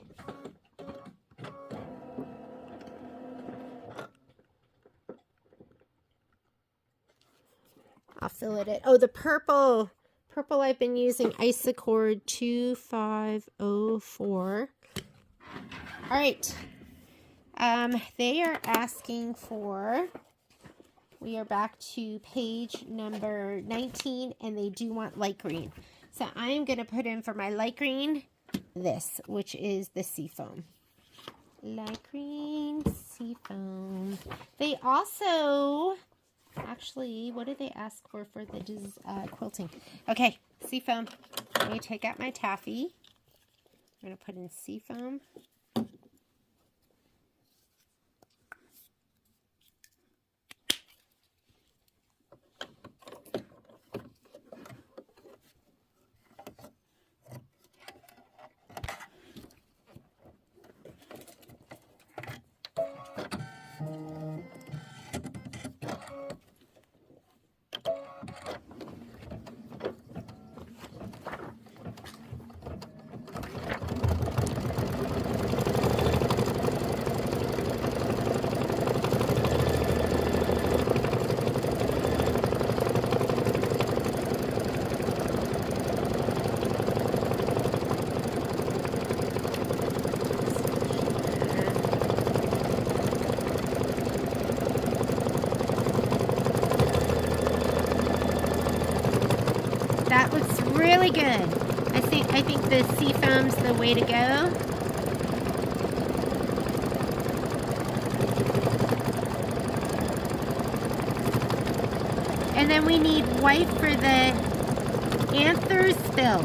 I'll fill it in. Oh, the purple. Purple I've been using Isacord 2504. All right. They are asking for, we are back to page number 19, and they do want light green. So I am going to put in for my light green this, which is the seafoam. Light green seafoam. They also, actually, what did they ask for the quilting? Okay, seafoam. Let me take out my taffy. I'm going to put in seafoam. That looks really good. I think the seafoam's the way to go. And then we need white for the anthers fill.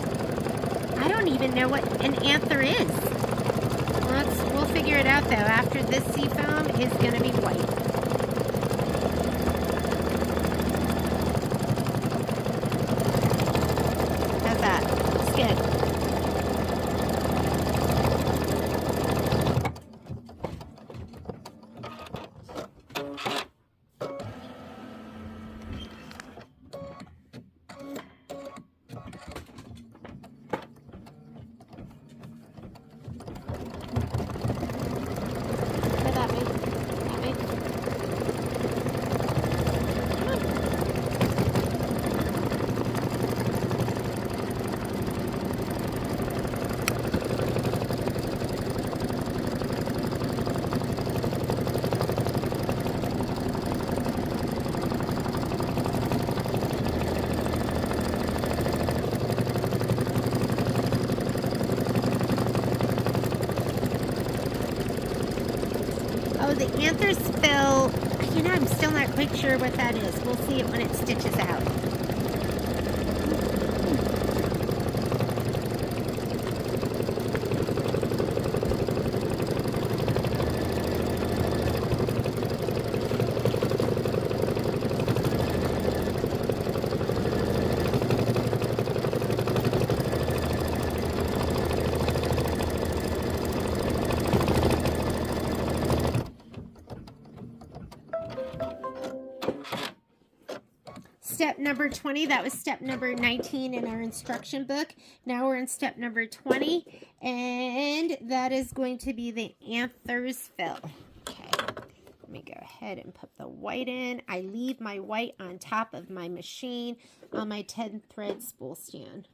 I don't even know what an anther is. We'll figure it out though. After this seafoam is going to be white. How's that? It's good. Oh, the anthers fill, you know, I'm still not quite sure what that is. We'll see it when it stitches out. Step number 20, that was step number 19 in our instruction book. Now we're in step number 20, and that is going to be the anthers fill. Okay, let me go ahead and put the white in. I leave my white on top of my machine on my 10-thread spool stand.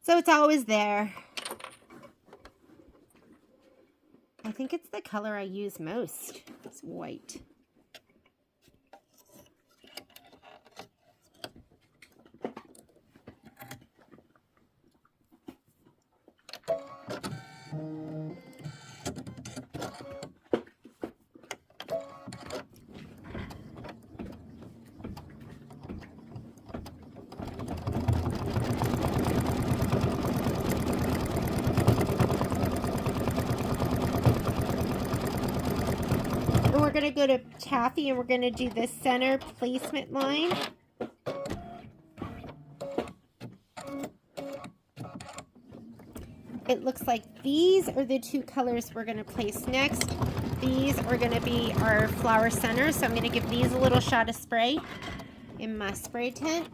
So it's always there. I think it's the color I use most. It's white. We're going to go to taffy and we're going to do the center placement line. It looks like these are the two colors we're going to place next. These are going to be our flower centers, so I'm going to give these a little shot of spray in my spray tent.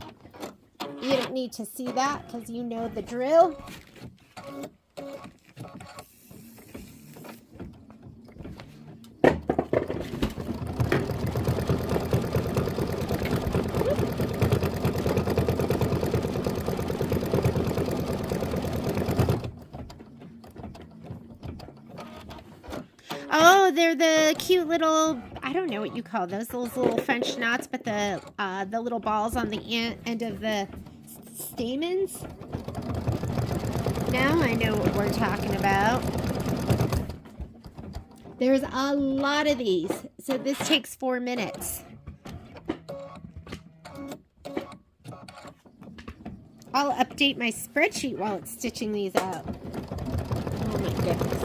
You don't need to see that because you know the drill. Oh, they're the cute little, I don't know what you call those little French knots, but the little balls on the end of the stamens. Now I know what we're talking about. There's a lot of these, so this takes 4 minutes. I'll update my spreadsheet while it's stitching these out. Oh my goodness.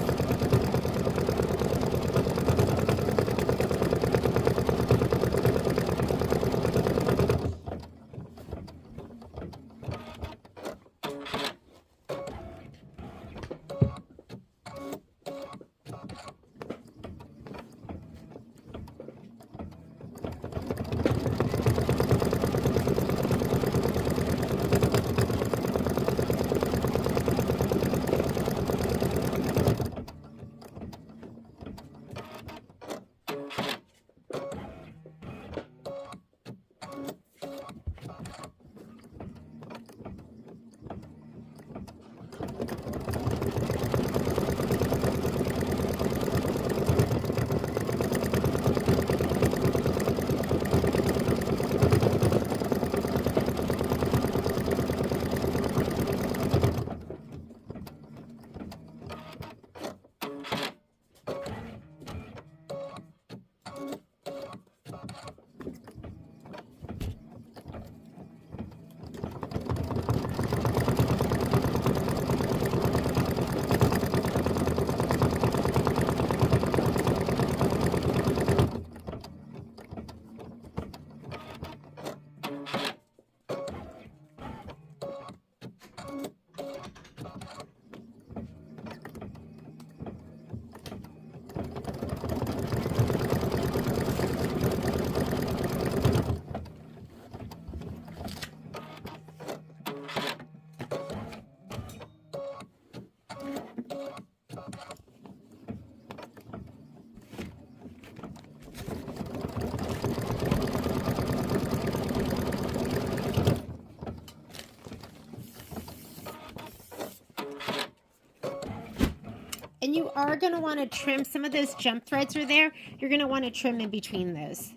And you are going to want to trim some of those jump threads are there. You're going to want to trim in between those.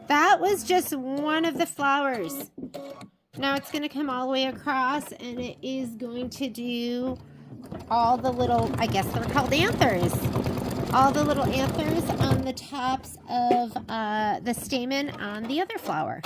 That was just one of the flowers. Now it's going to come all the way across, and it is going to do all the little, I guess they're called anthers. All the little anthers on the tops of the stamen on the other flower.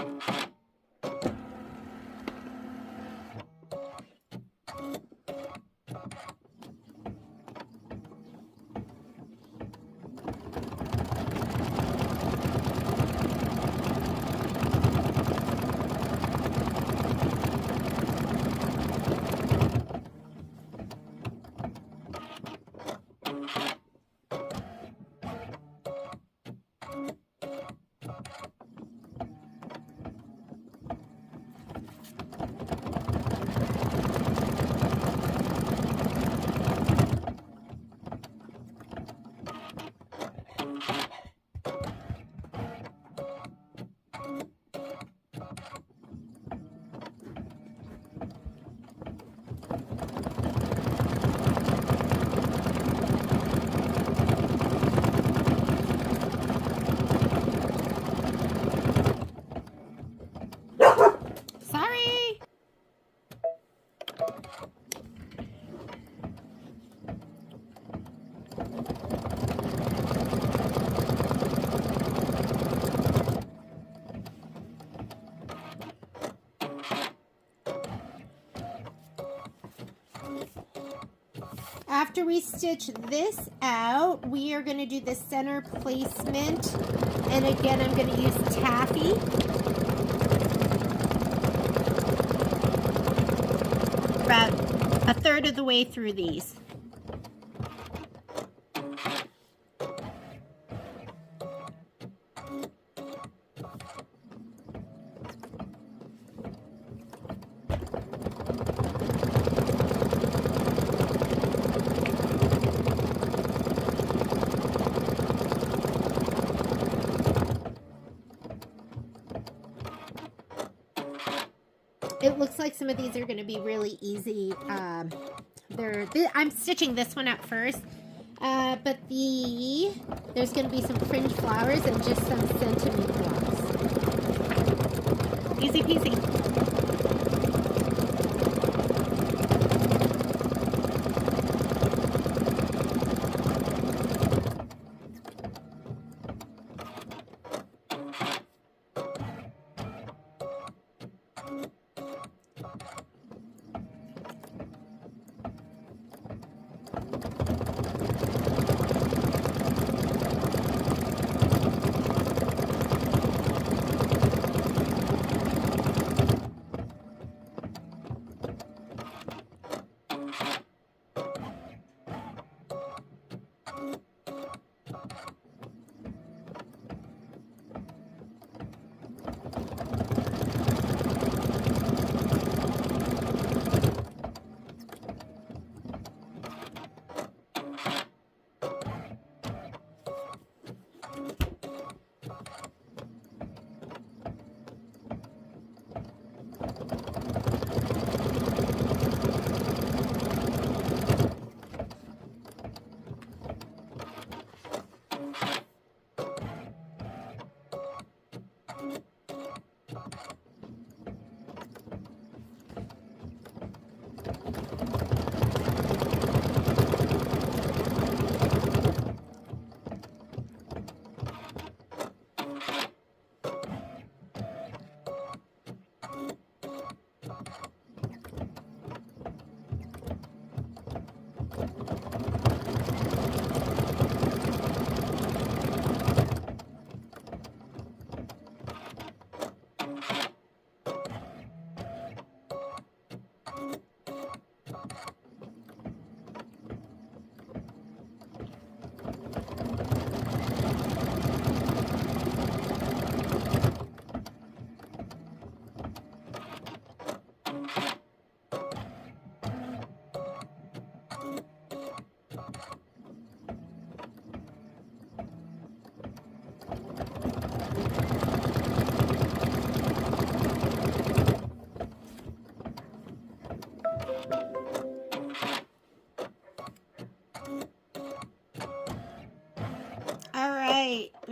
After we stitch this out, we are going to do the center placement. And again, I'm going to use taffy. About a third of the way through these. It looks like some of these are going to be really easy. I'm stitching this one up first, but there's going to be some fringe flowers and just some sentiment blocks. Easy peasy.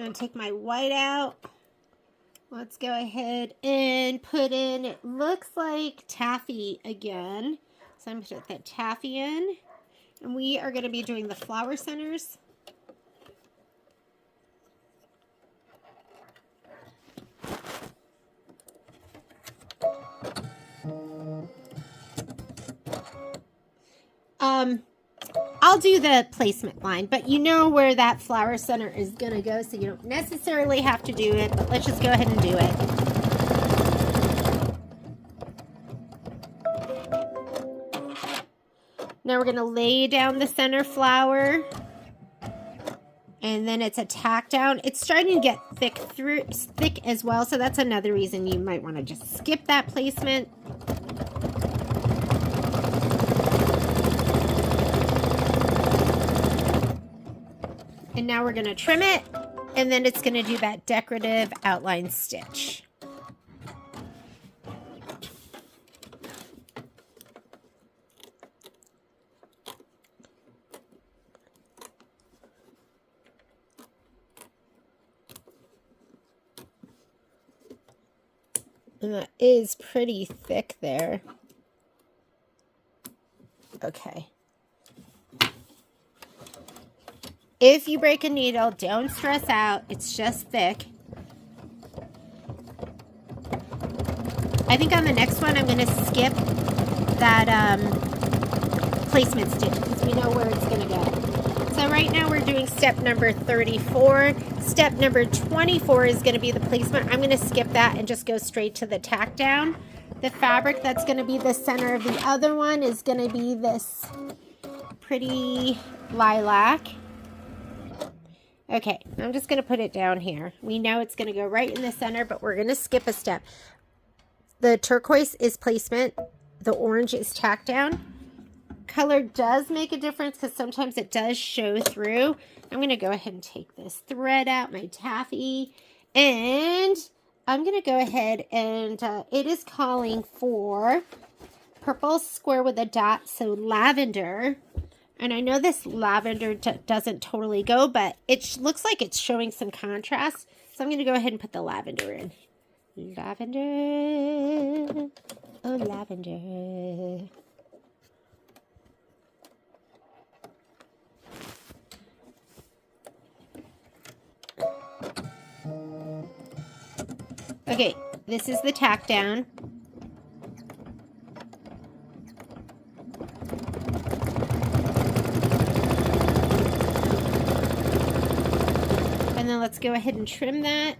going to take my white out. Let's go ahead and put in, it looks like taffy again. So I'm going to put that taffy in. And we are going to be doing the flower centers. I'll do the placement line, but you know where that flower center is going to go, so you don't necessarily have to do it, but let's just go ahead and do it. Now we're going to lay down the center flower, and then it's a tack down. It's starting to get thick as well, so that's another reason you might want to just skip that placement. And now we're going to trim it, and then it's going to do that decorative outline stitch. And that is pretty thick there. Okay. If you break a needle, don't stress out. It's just thick. I think on the next one, I'm going to skip that placement stitch because we know where it's going to go. So right now we're doing step number 34. Step number 24 is going to be the placement. I'm going to skip that and just go straight to the tack down. The fabric that's going to be the center of the other one is going to be this pretty lilac. Okay, I'm just going to put it down here. We know it's going to go right in the center, but we're going to skip a step. The turquoise is placement. The orange is tack down. Color does make a difference because sometimes it does show through. I'm going to go ahead and take this thread out, my taffy, and I'm going to go ahead and it is calling for purple square with a dot, so lavender. And I know this lavender doesn't totally go, but it looks like it's showing some contrast. So I'm going to go ahead and put the lavender in. Lavender. Oh, lavender. Okay, this is the tack down. And then let's go ahead and trim that.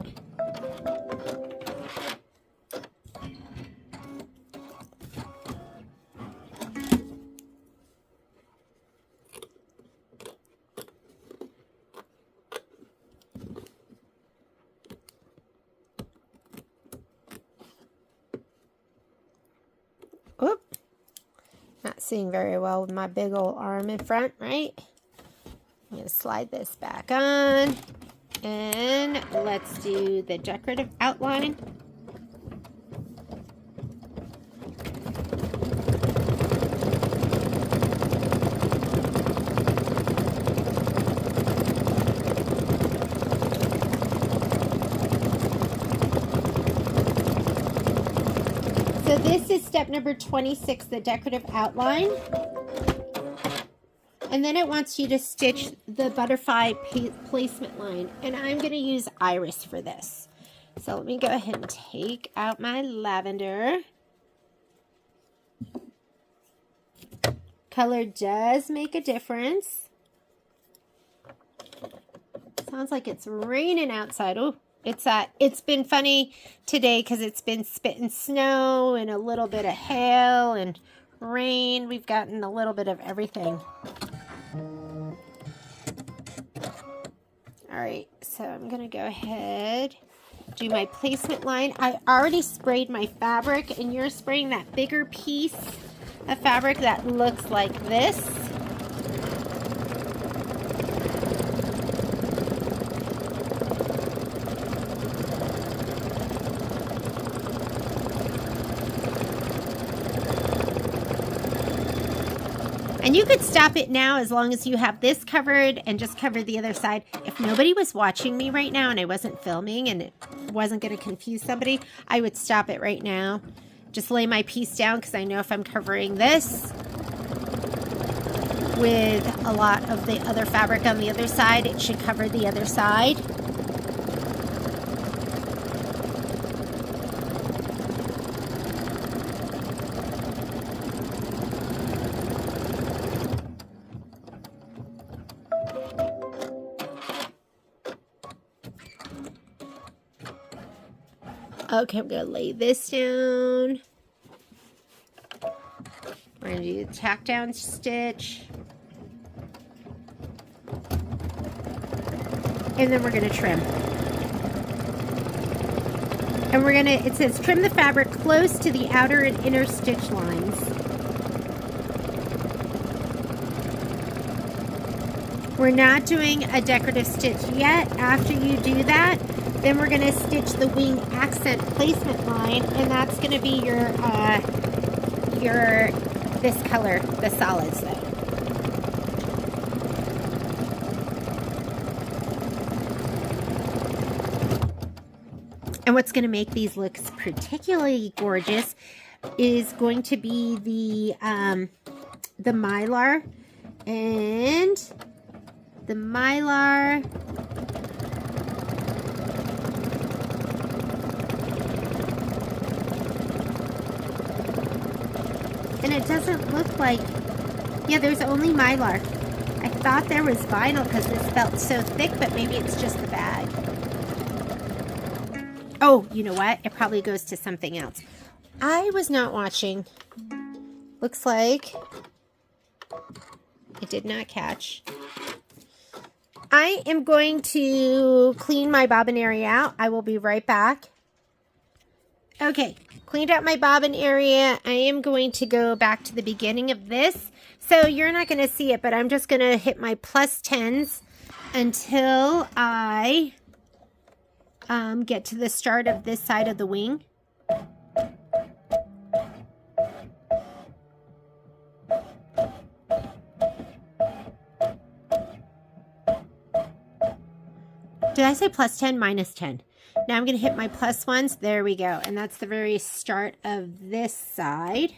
Oop, not seeing very well with my big old arm in front, right? I'm going to slide this back on. And let's do the decorative outline. So this is step number 26, the decorative outline. And then it wants you to stitch the butterfly placement line. And I'm going to use iris for this. So let me go ahead and take out my lavender. Color does make a difference. Sounds like it's raining outside. Oh, it's been funny today because it's been spitting snow and a little bit of hail and rain. We've gotten a little bit of everything. All right, so I'm going to go ahead, do my placement line. I already sprayed my fabric, and you're spraying that bigger piece of fabric that looks like this. And you could stop it now as long as you have this covered and just cover the other side. If if nobody was watching me right now and I wasn't filming and it wasn't going to confuse somebody, I would stop it right now. Just lay my piece down because I know if I'm covering this with a lot of the other fabric on the other side, it should cover the other side. Okay, I'm going to lay this down. We're going to do the tack down stitch. And then we're going to trim. And we're going to, it says trim the fabric close to the outer and inner stitch lines. We're not doing a decorative stitch yet. After you do that, then we're going to stitch the wing accent placement line, and that's going to be your this color, the solids though. And what's going to make these looks particularly gorgeous is going to be the mylar, and the mylar and it doesn't look like, yeah, there's only mylar. I thought there was vinyl because this felt so thick, but maybe it's just the bag. Oh, you know what? It probably goes to something else. I was not watching. Looks like it did not catch. I am going to clean my bobbin area out. I will be right back. Okay, cleaned out my bobbin area. I am going to go back to the beginning of this. So you're not going to see it, but I'm just going to hit my plus 10s until I get to the start of this side of the wing. Did I say plus 10? Minus 10. Now I'm going to hit my plus ones. There we go. And that's the very start of this side.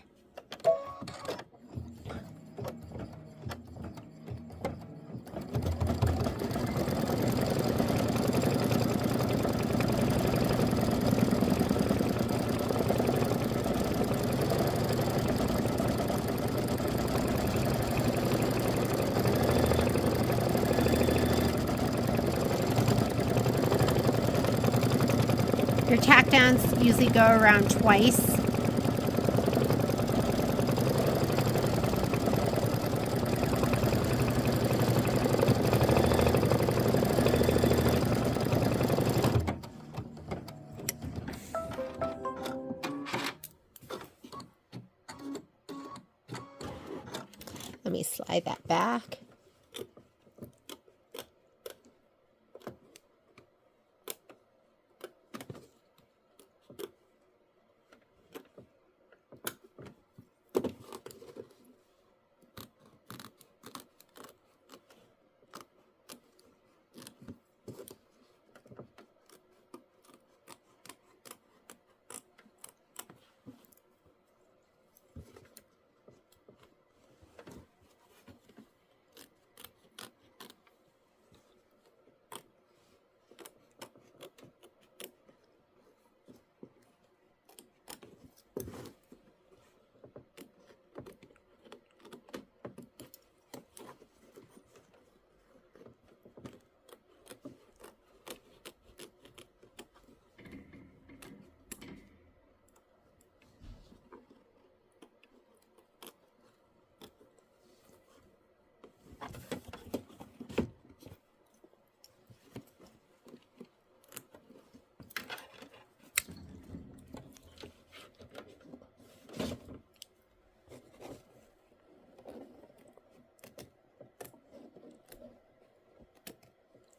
Your tack downs usually go around twice. Let me slide that back.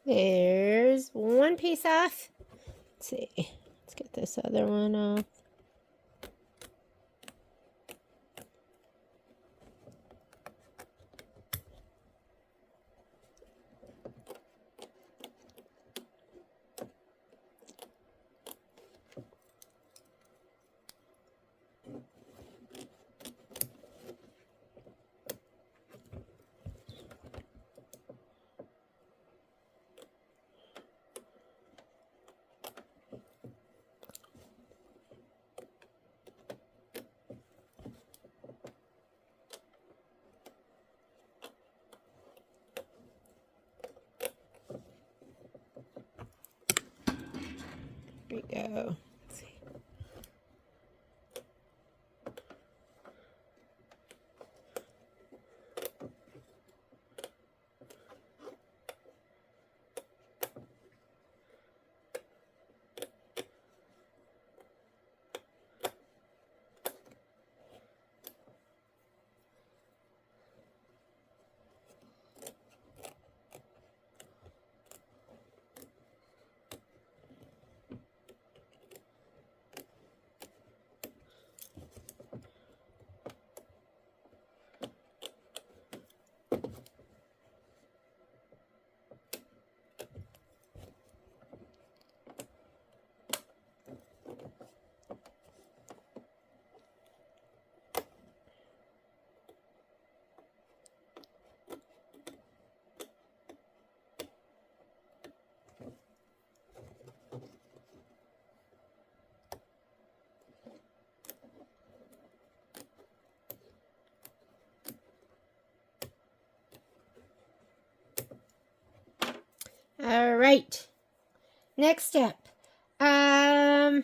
There's one piece off. Let's see. Let's get this other one off. we go. Let's see. All right. Next step. That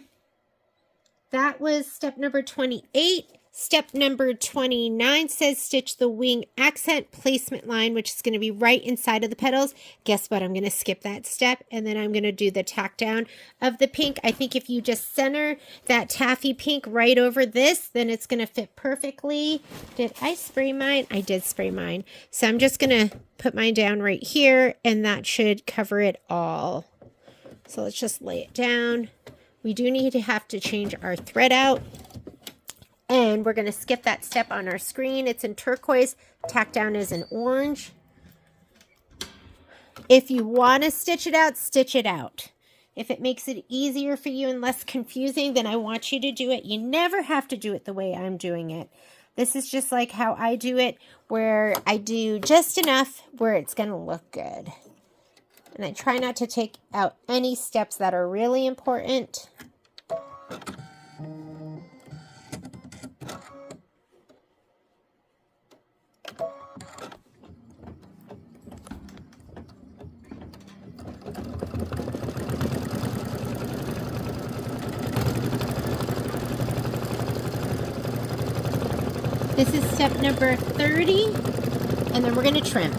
was step number 28. Step number 29 says stitch the wing accent placement line, which is going to be right inside of the petals. Guess what? I'm going to skip that step, and then I'm going to do the tack down of the pink. I think if you just center that taffy pink right over this, then it's going to fit perfectly. Did I spray mine? I did spray mine. So I'm just going to put mine down right here, and that should cover it all. So let's just lay it down. We do need to have to change our thread out. And we're going to skip that step on our screen. It's in turquoise. Tack down is in orange. If you want to stitch it out, stitch it out. If it makes it easier for you and less confusing, then I want you to do it. You never have to do it the way I'm doing it. This is just like how I do it, where I do just enough where it's going to look good. And I try not to take out any steps that are really important. This is step number 30, and then we're going to trim.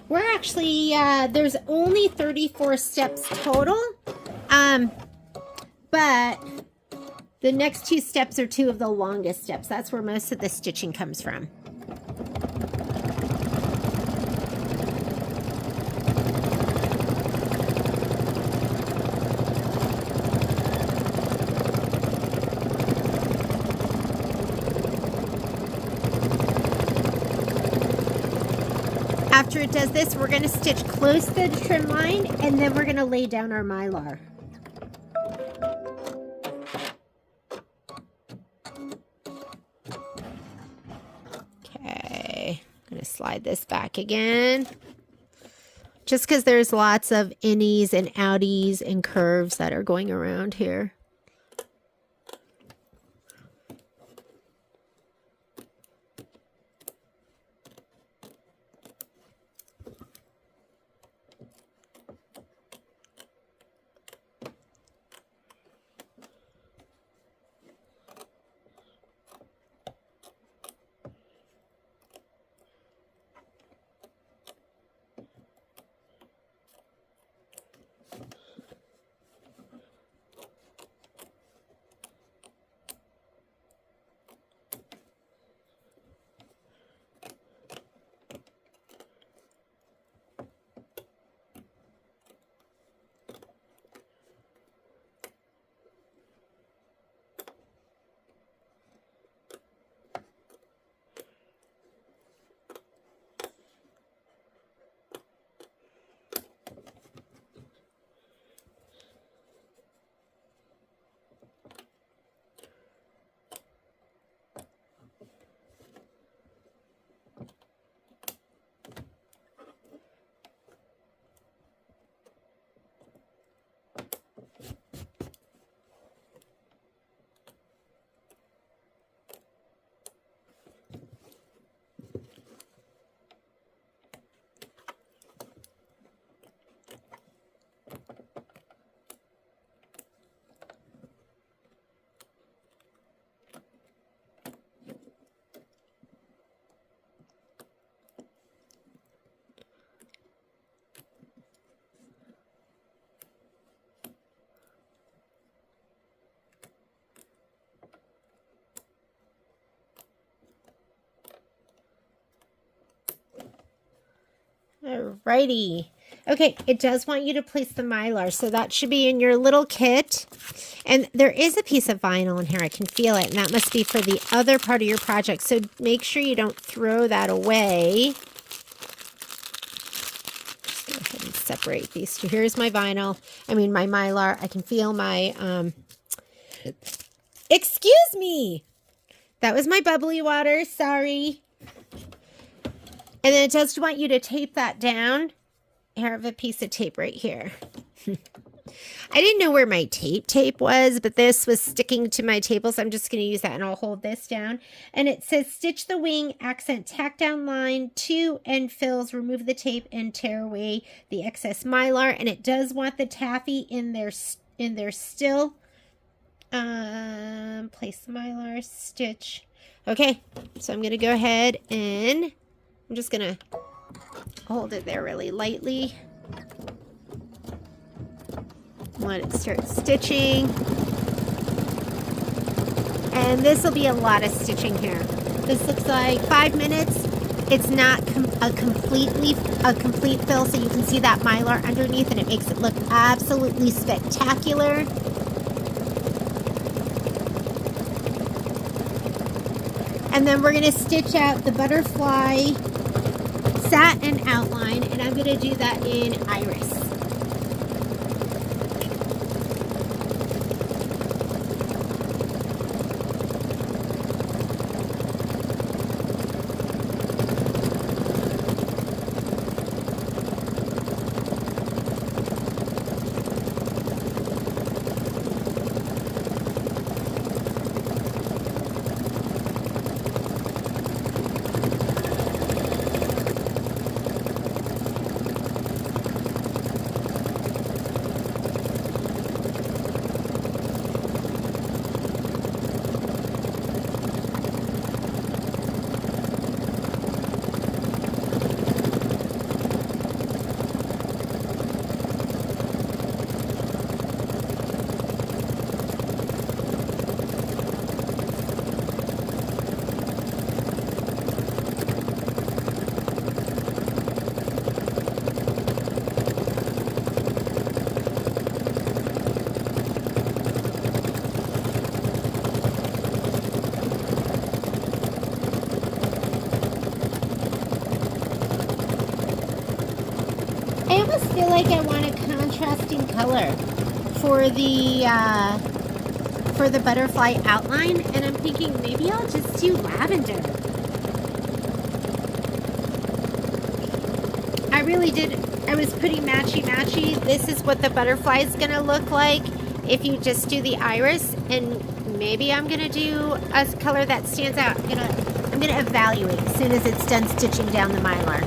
We're actually, there's only 34 steps total, but the next 2 steps are 2 of the longest steps. That's where most of the stitching comes from. After it does this, we're going to stitch close to the trim line, and then we're going to lay down our mylar. Okay, I'm going to slide this back again. Just because there's lots of innies and outies and curves that are going around here. Alrighty. Okay, it does want you to place the Mylar, so that should be in your little kit. And there is a piece of vinyl in here. I can feel it, and that must be for the other part of your project. So make sure you don't throw that away. Just go ahead and separate these two. Here's my vinyl. I mean, my Mylar. I can feel my, excuse me. That was my bubbly water. Sorry. And then it does want you to tape that down. Here, I have a piece of tape right here. I didn't know where my tape was, but this was sticking to my table, so I'm just going to use that, and I'll hold this down. And it says, stitch the wing, accent, tack down line, 2 end fills, remove the tape, and tear away the excess Mylar. And it does want the taffy in there still. Place the Mylar, stitch. Okay, so I'm going to go ahead and I'm just going to hold it there really lightly. Let it start stitching. And this will be a lot of stitching here. This looks like 5 minutes. It's not a complete fill, so you can see that Mylar underneath, and it makes it look absolutely spectacular. And then we're going to stitch out the butterfly satin outline, and I'm going to do that in iris. I almost feel like I want a contrasting color for the butterfly outline, and I'm thinking maybe I'll just do lavender. I really did. I was pretty matchy-matchy. This is what the butterfly is going to look like if you just do the iris, and maybe I'm going to do a color that stands out. I'm going to evaluate as soon as it's done stitching down the Mylar.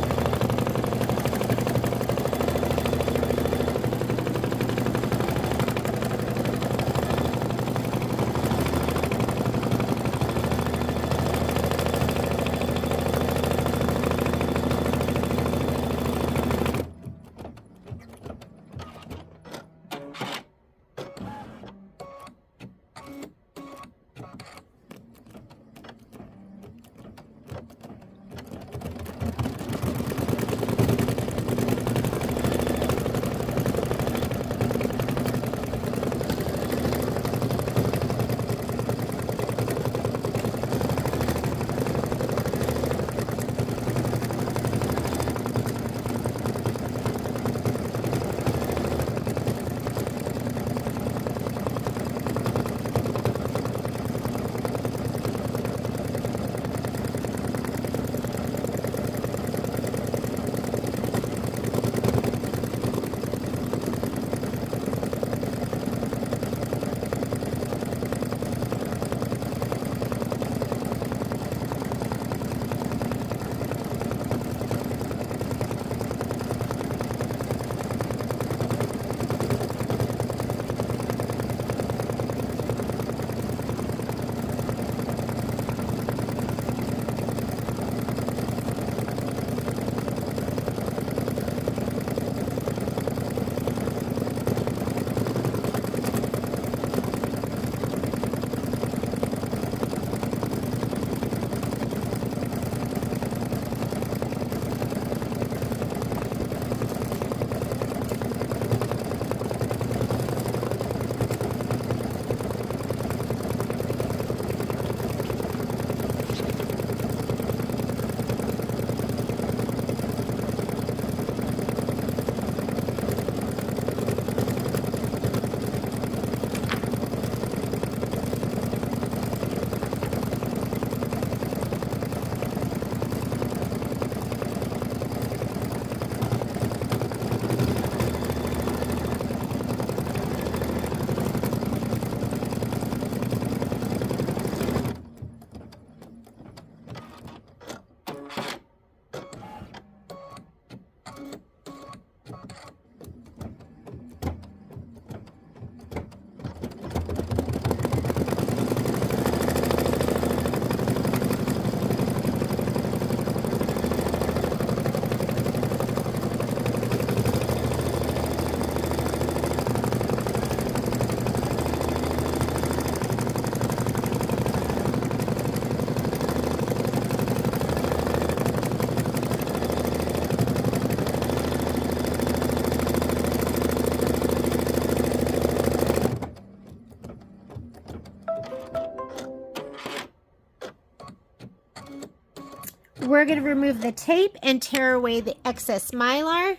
we're going to remove the tape and tear away the excess mylar.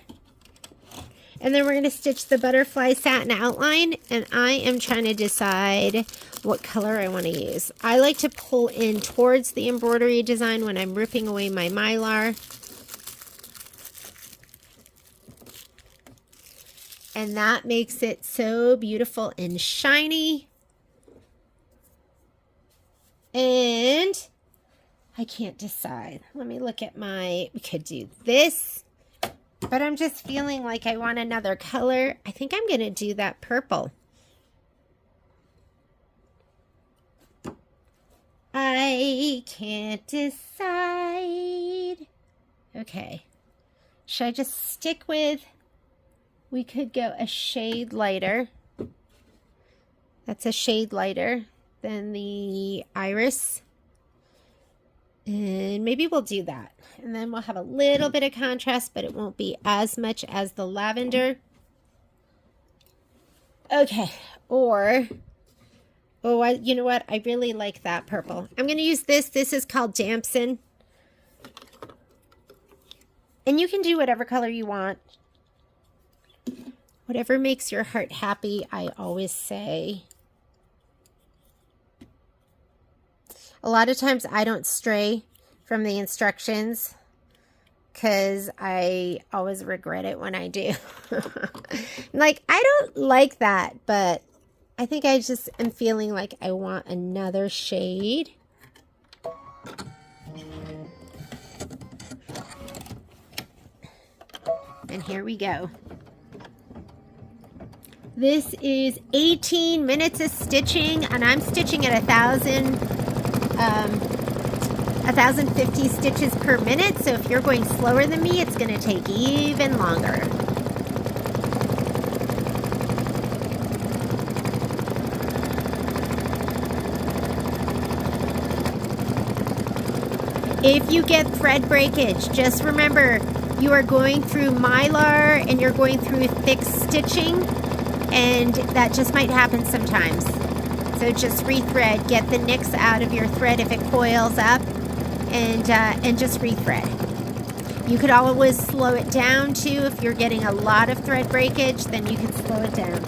And then we're going to stitch the butterfly satin outline, and I am trying to decide what color I want to use. I like to pull in towards the embroidery design when I'm ripping away my mylar. And that makes it so beautiful and shiny. And I can't decide. Let me look at we could do this. But I'm just feeling like I want another color. I think I'm going to do that purple. I can't decide. Okay. Should I just stick with... We could go a shade lighter. That's a shade lighter than the iris. And maybe we'll do that. And then we'll have a little bit of contrast, but it won't be as much as the lavender. Okay. Or, you know what? I really like that purple. I'm going to use this. This is called Damson. And you can do whatever color you want. Whatever makes your heart happy, I always say. A lot of times I don't stray from the instructions because I always regret it when I do. Like, I don't like that, but I think I just am feeling like I want another shade. And here we go. This is 18 minutes of stitching, and I'm stitching at 1,050 stitches per minute. So if you're going slower than me, it's going to take even longer. If you get thread breakage, just remember you are going through mylar and you're going through thick stitching. And that just might happen sometimes. So just rethread. Get the nicks out of your thread if it coils up, and just rethread. You could always slow it down too. If you're getting a lot of thread breakage, then you can slow it down.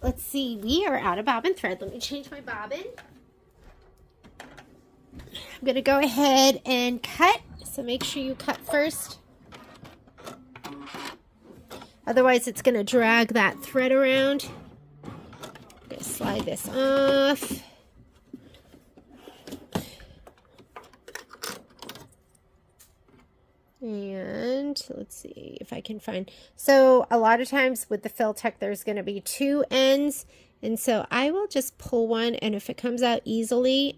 let's see, we are out of bobbin thread. Let me change my bobbin. I'm going to go ahead and cut. So make sure you cut first. Otherwise, it's going to drag that thread around. I'm going to slide this off. And let's see if I can find. So a lot of times with the fill tuck, there's going to be two ends. And so I will just pull one, and if it comes out easily,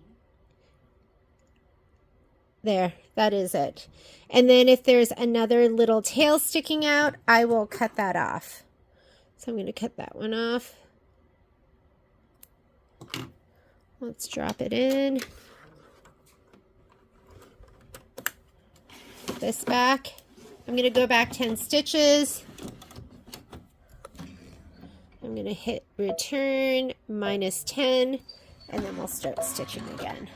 there, that is it. And then if there's another little tail sticking out, I will cut that off. So I'm going to cut that one off. Let's drop it in. This back. I'm going to go back 10 stitches. I'm going to hit return -10, and then we'll start stitching again.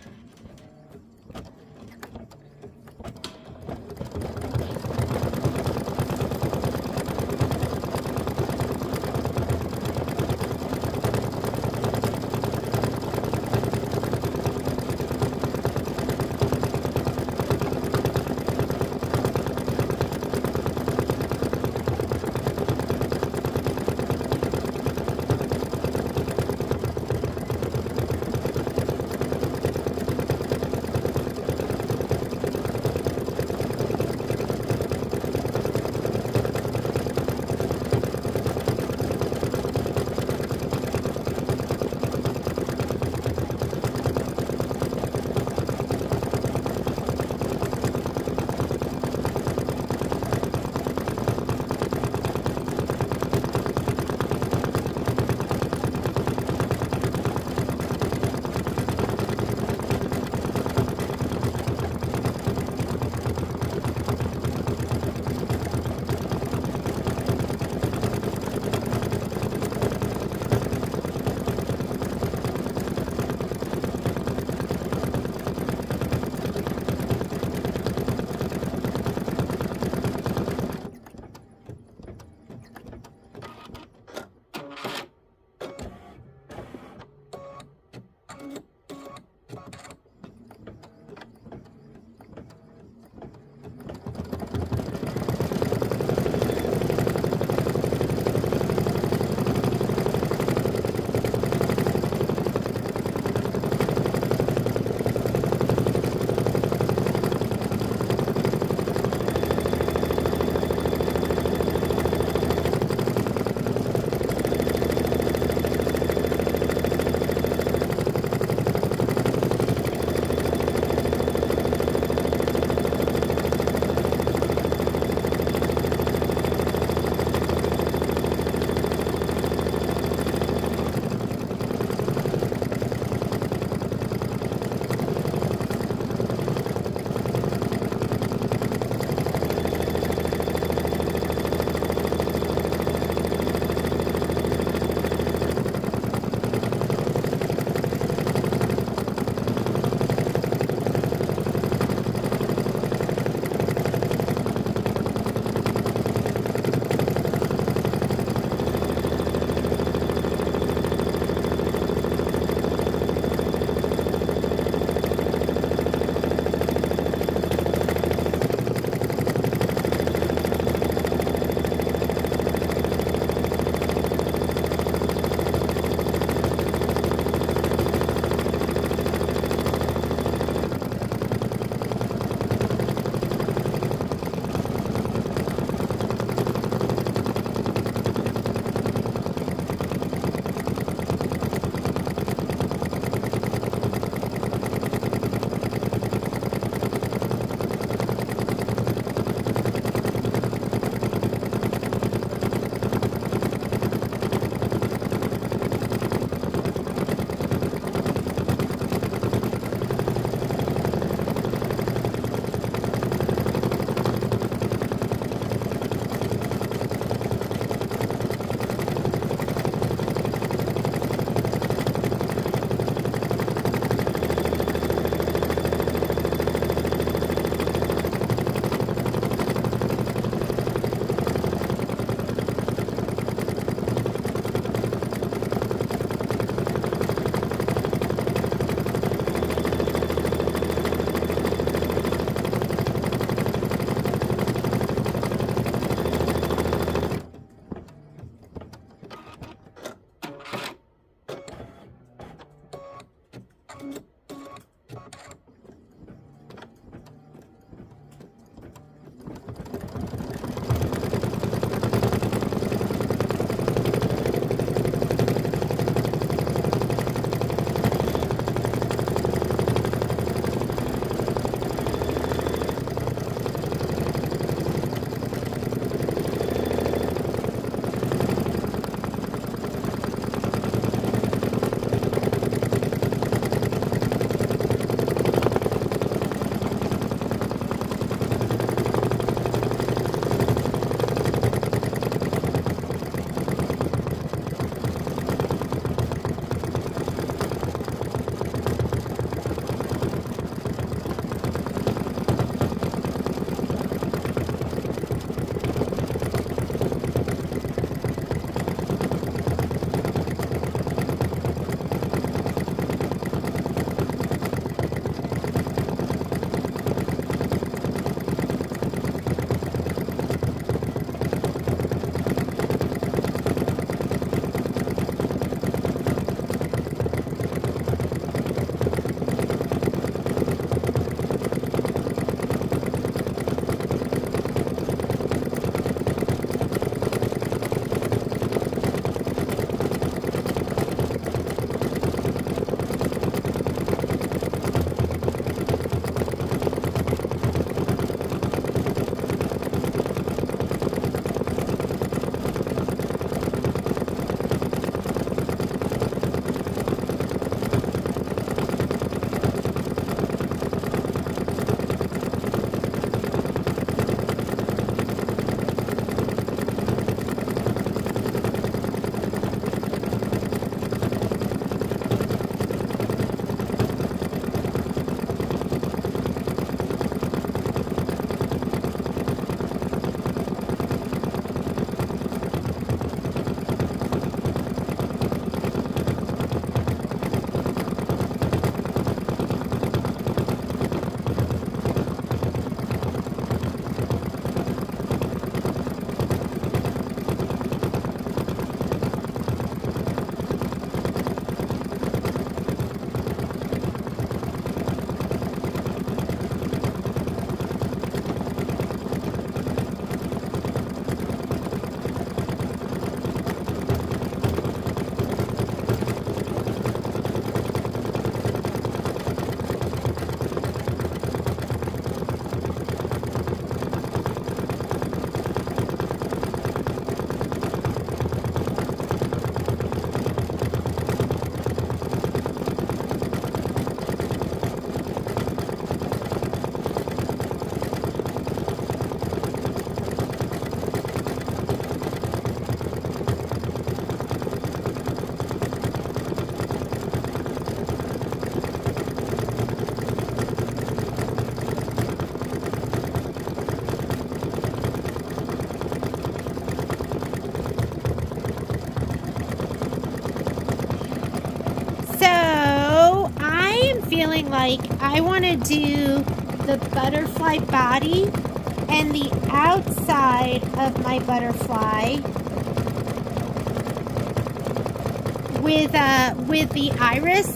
like I want to do the butterfly body and the outside of my butterfly with the iris.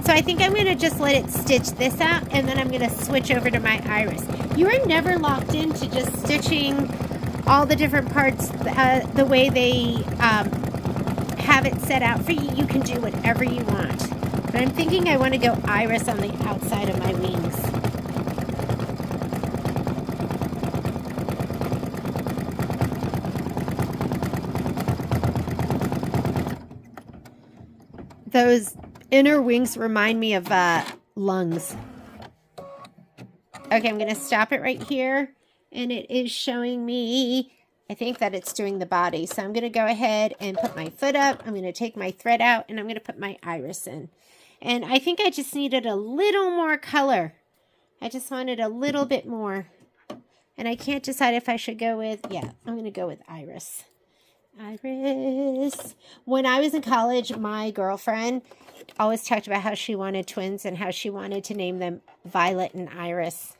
So I think I'm going to just let it stitch this out, and then I'm going to switch over to my iris. You are never locked into just stitching all the different parts the way they have it set out for you. You can do whatever you want. But I'm thinking I want to go iris on the outside of my wings. Those inner wings remind me of lungs. Okay, I'm going to stop it right here. And it is showing me, I think that it's doing the body. So I'm going to go ahead and put my foot up. I'm going to take my thread out and I'm going to put my iris in. And I think I just needed a little more color. I just wanted a little bit more. And I can't decide if I should go with, yeah, I'm going to go with iris. Iris. When I was in college, my girlfriend always talked about how she wanted twins and how she wanted to name them Violet and Iris.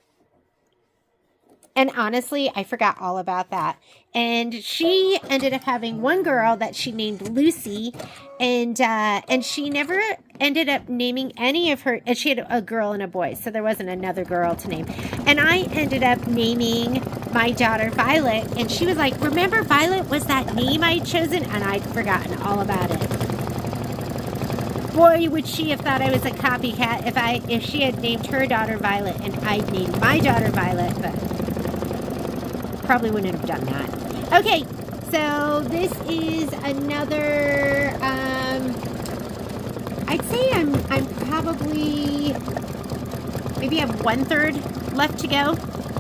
And honestly, I forgot all about that. And she ended up having one girl that she named Lucy, and she never ended up naming any of her. And she had a girl and a boy, so there wasn't another girl to name. And I ended up naming my daughter Violet, and she was like, "Remember, Violet was that name I'd chosen?" And I'd forgotten all about it. Boy, would she have thought I was a copycat if she had named her daughter Violet and I'd named my daughter Violet, but probably wouldn't have done that. Okay, so this is another, I'd say I'm probably, maybe I have 1/3 left to go.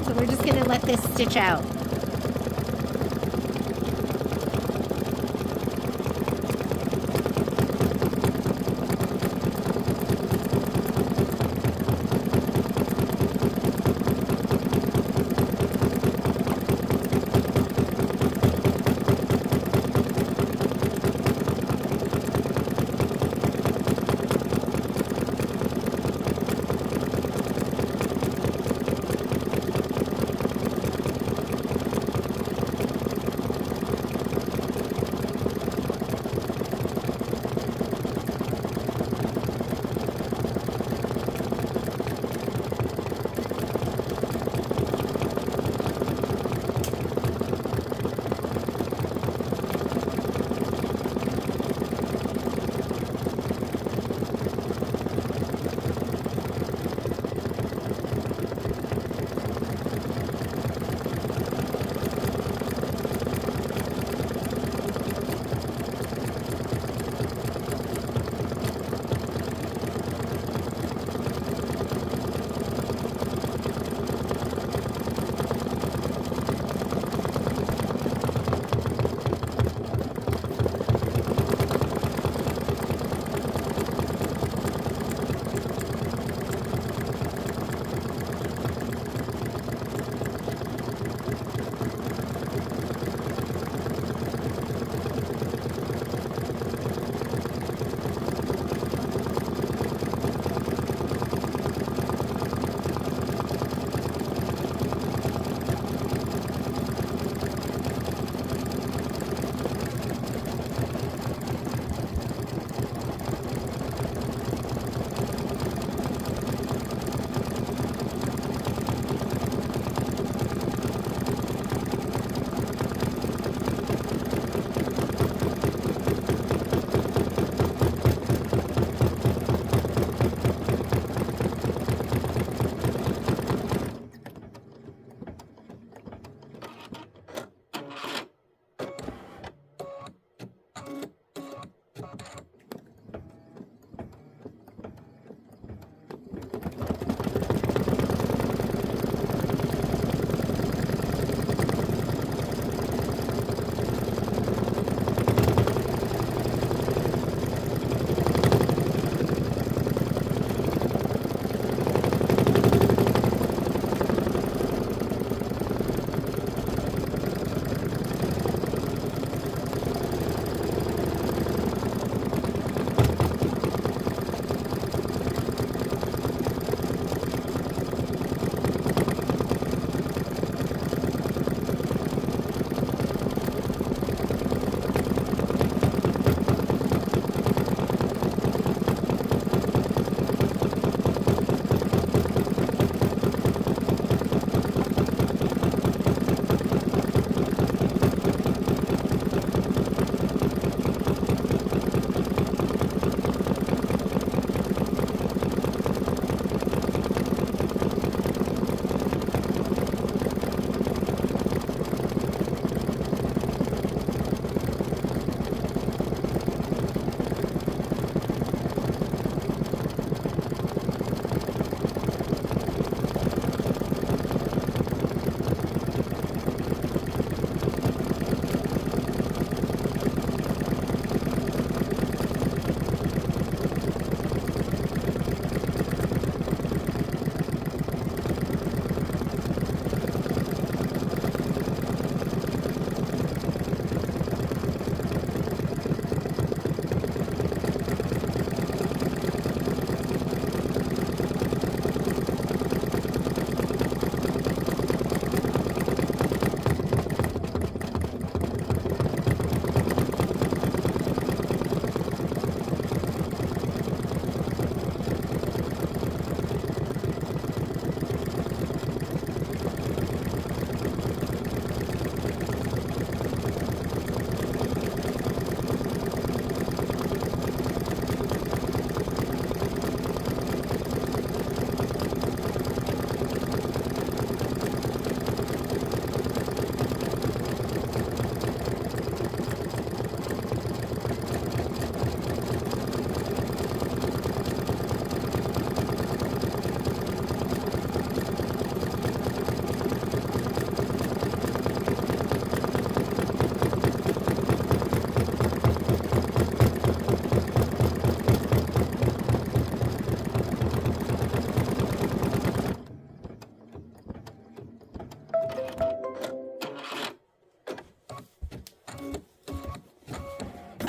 So we're just going to let this stitch out.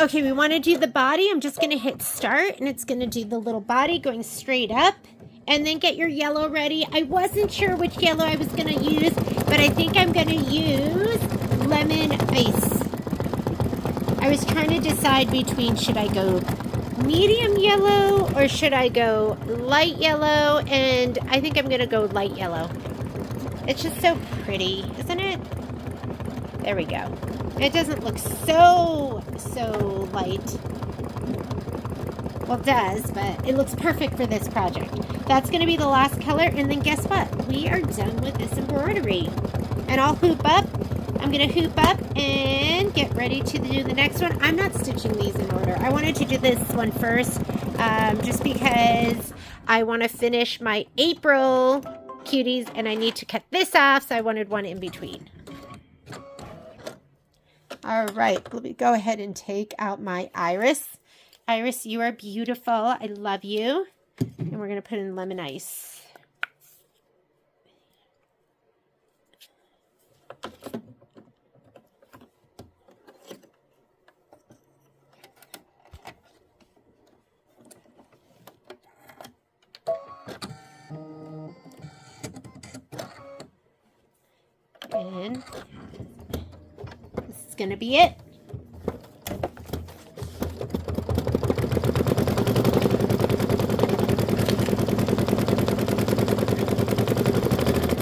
Okay, we want to do the body. I'm just going to hit start, and it's going to do the little body going straight up. And then get your yellow ready. I wasn't sure which yellow I was going to use, but I think I'm going to use lemon ice. I was trying to decide between should I go medium yellow or should I go light yellow, and I think I'm going to go light yellow. It's just so pretty, isn't it? There we go. It doesn't look so light. Well, it does, but it looks perfect for this project. That's going to be the last color, and then guess what? We are done with this embroidery. And I'll hoop up. I'm going to hoop up and get ready to do the next one. I'm not stitching these in order. I wanted to do this one first, just because I want to finish my April cuties, and I need to cut this off, so I wanted one in between. All right, let me go ahead and take out my iris. Iris, you are beautiful. I love you. And we're going to put in lemon ice. And this is going to be it.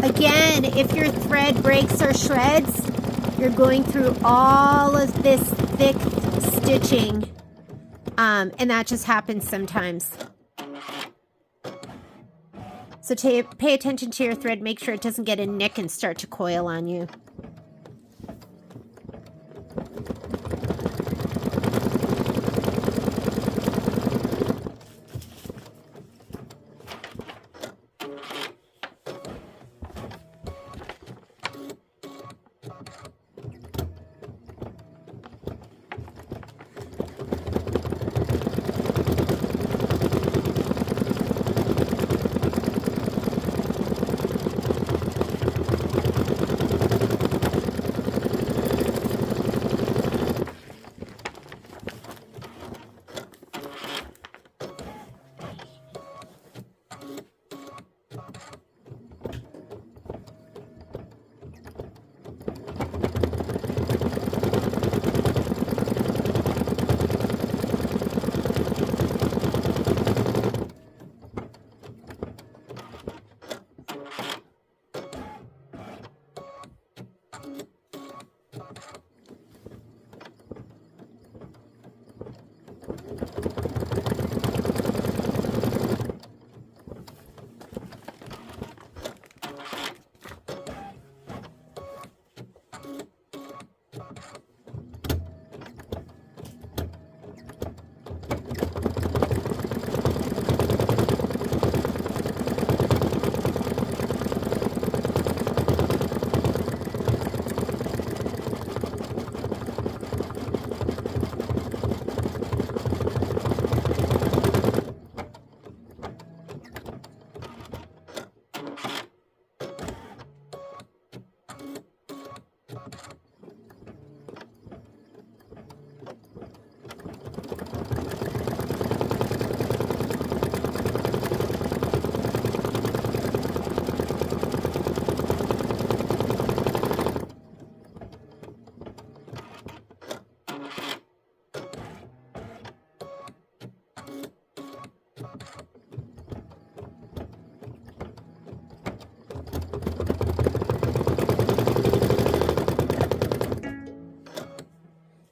Again, if your thread breaks or shreds, you're going through all of this thick stitching, and that just happens sometimes. So pay attention to your thread. Make sure it doesn't get a nick and start to coil on you.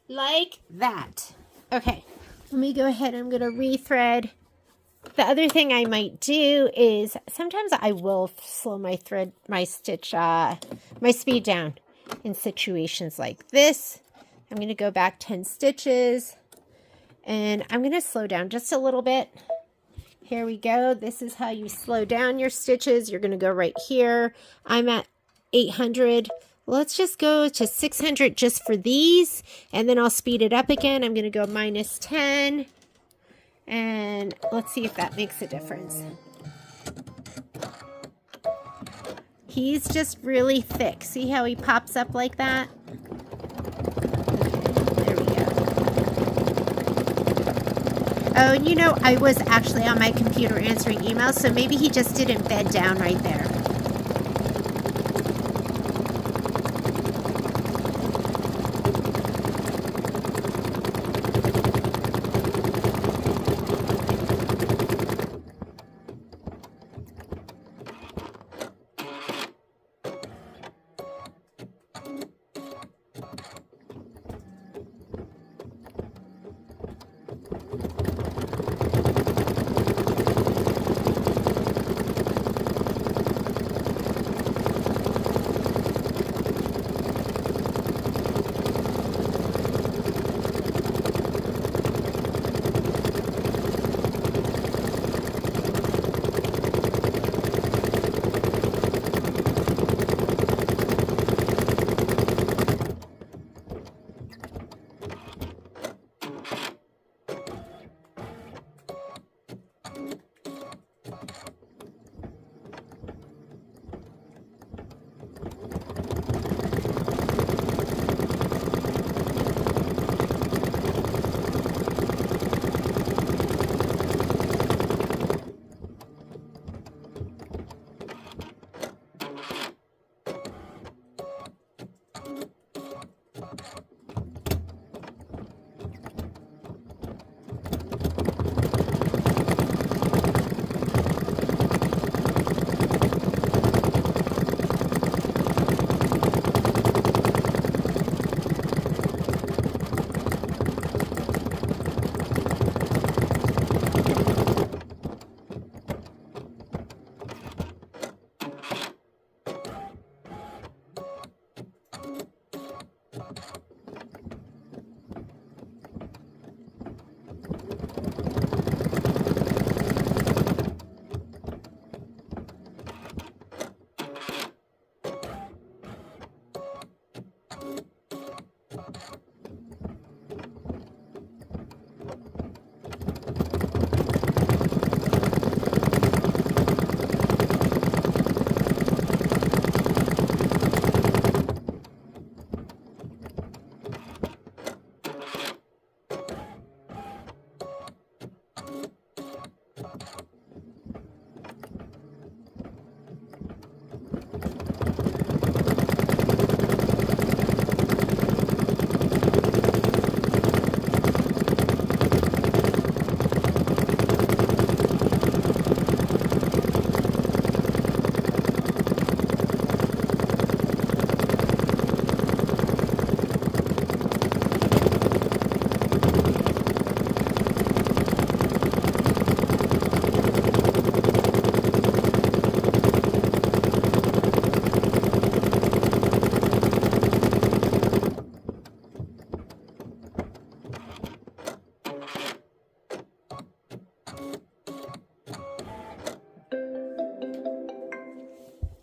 Like that. Okay, let me go ahead. I'm going to rethread. The other thing I might do is sometimes I will slow my speed down in situations like this. I'm going to go back 10 stitches and I'm going to slow down just a little bit. Here we go. This is how you slow down your stitches. You're going to go right here. I'm at 800. Let's just go to 600 just for these, and then I'll speed it up again. I'm going to go -10, and let's see if that makes a difference. He's just really thick. See how he pops up like that? Okay, there we go. Oh, and you know, I was actually on my computer answering emails, so maybe he just didn't bed down right there.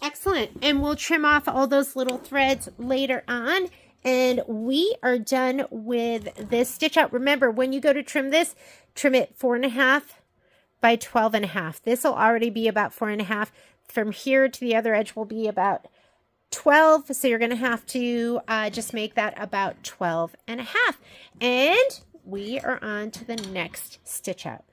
Excellent. And we'll trim off all those little threads later on. And we are done with this stitch out. Remember, when you go to trim this, trim it 4.5 by 12.5. This will already be about 4.5. From here to the other edge will be about 12. So you're going to have to just make that about 12.5. And we are on to the next stitch out.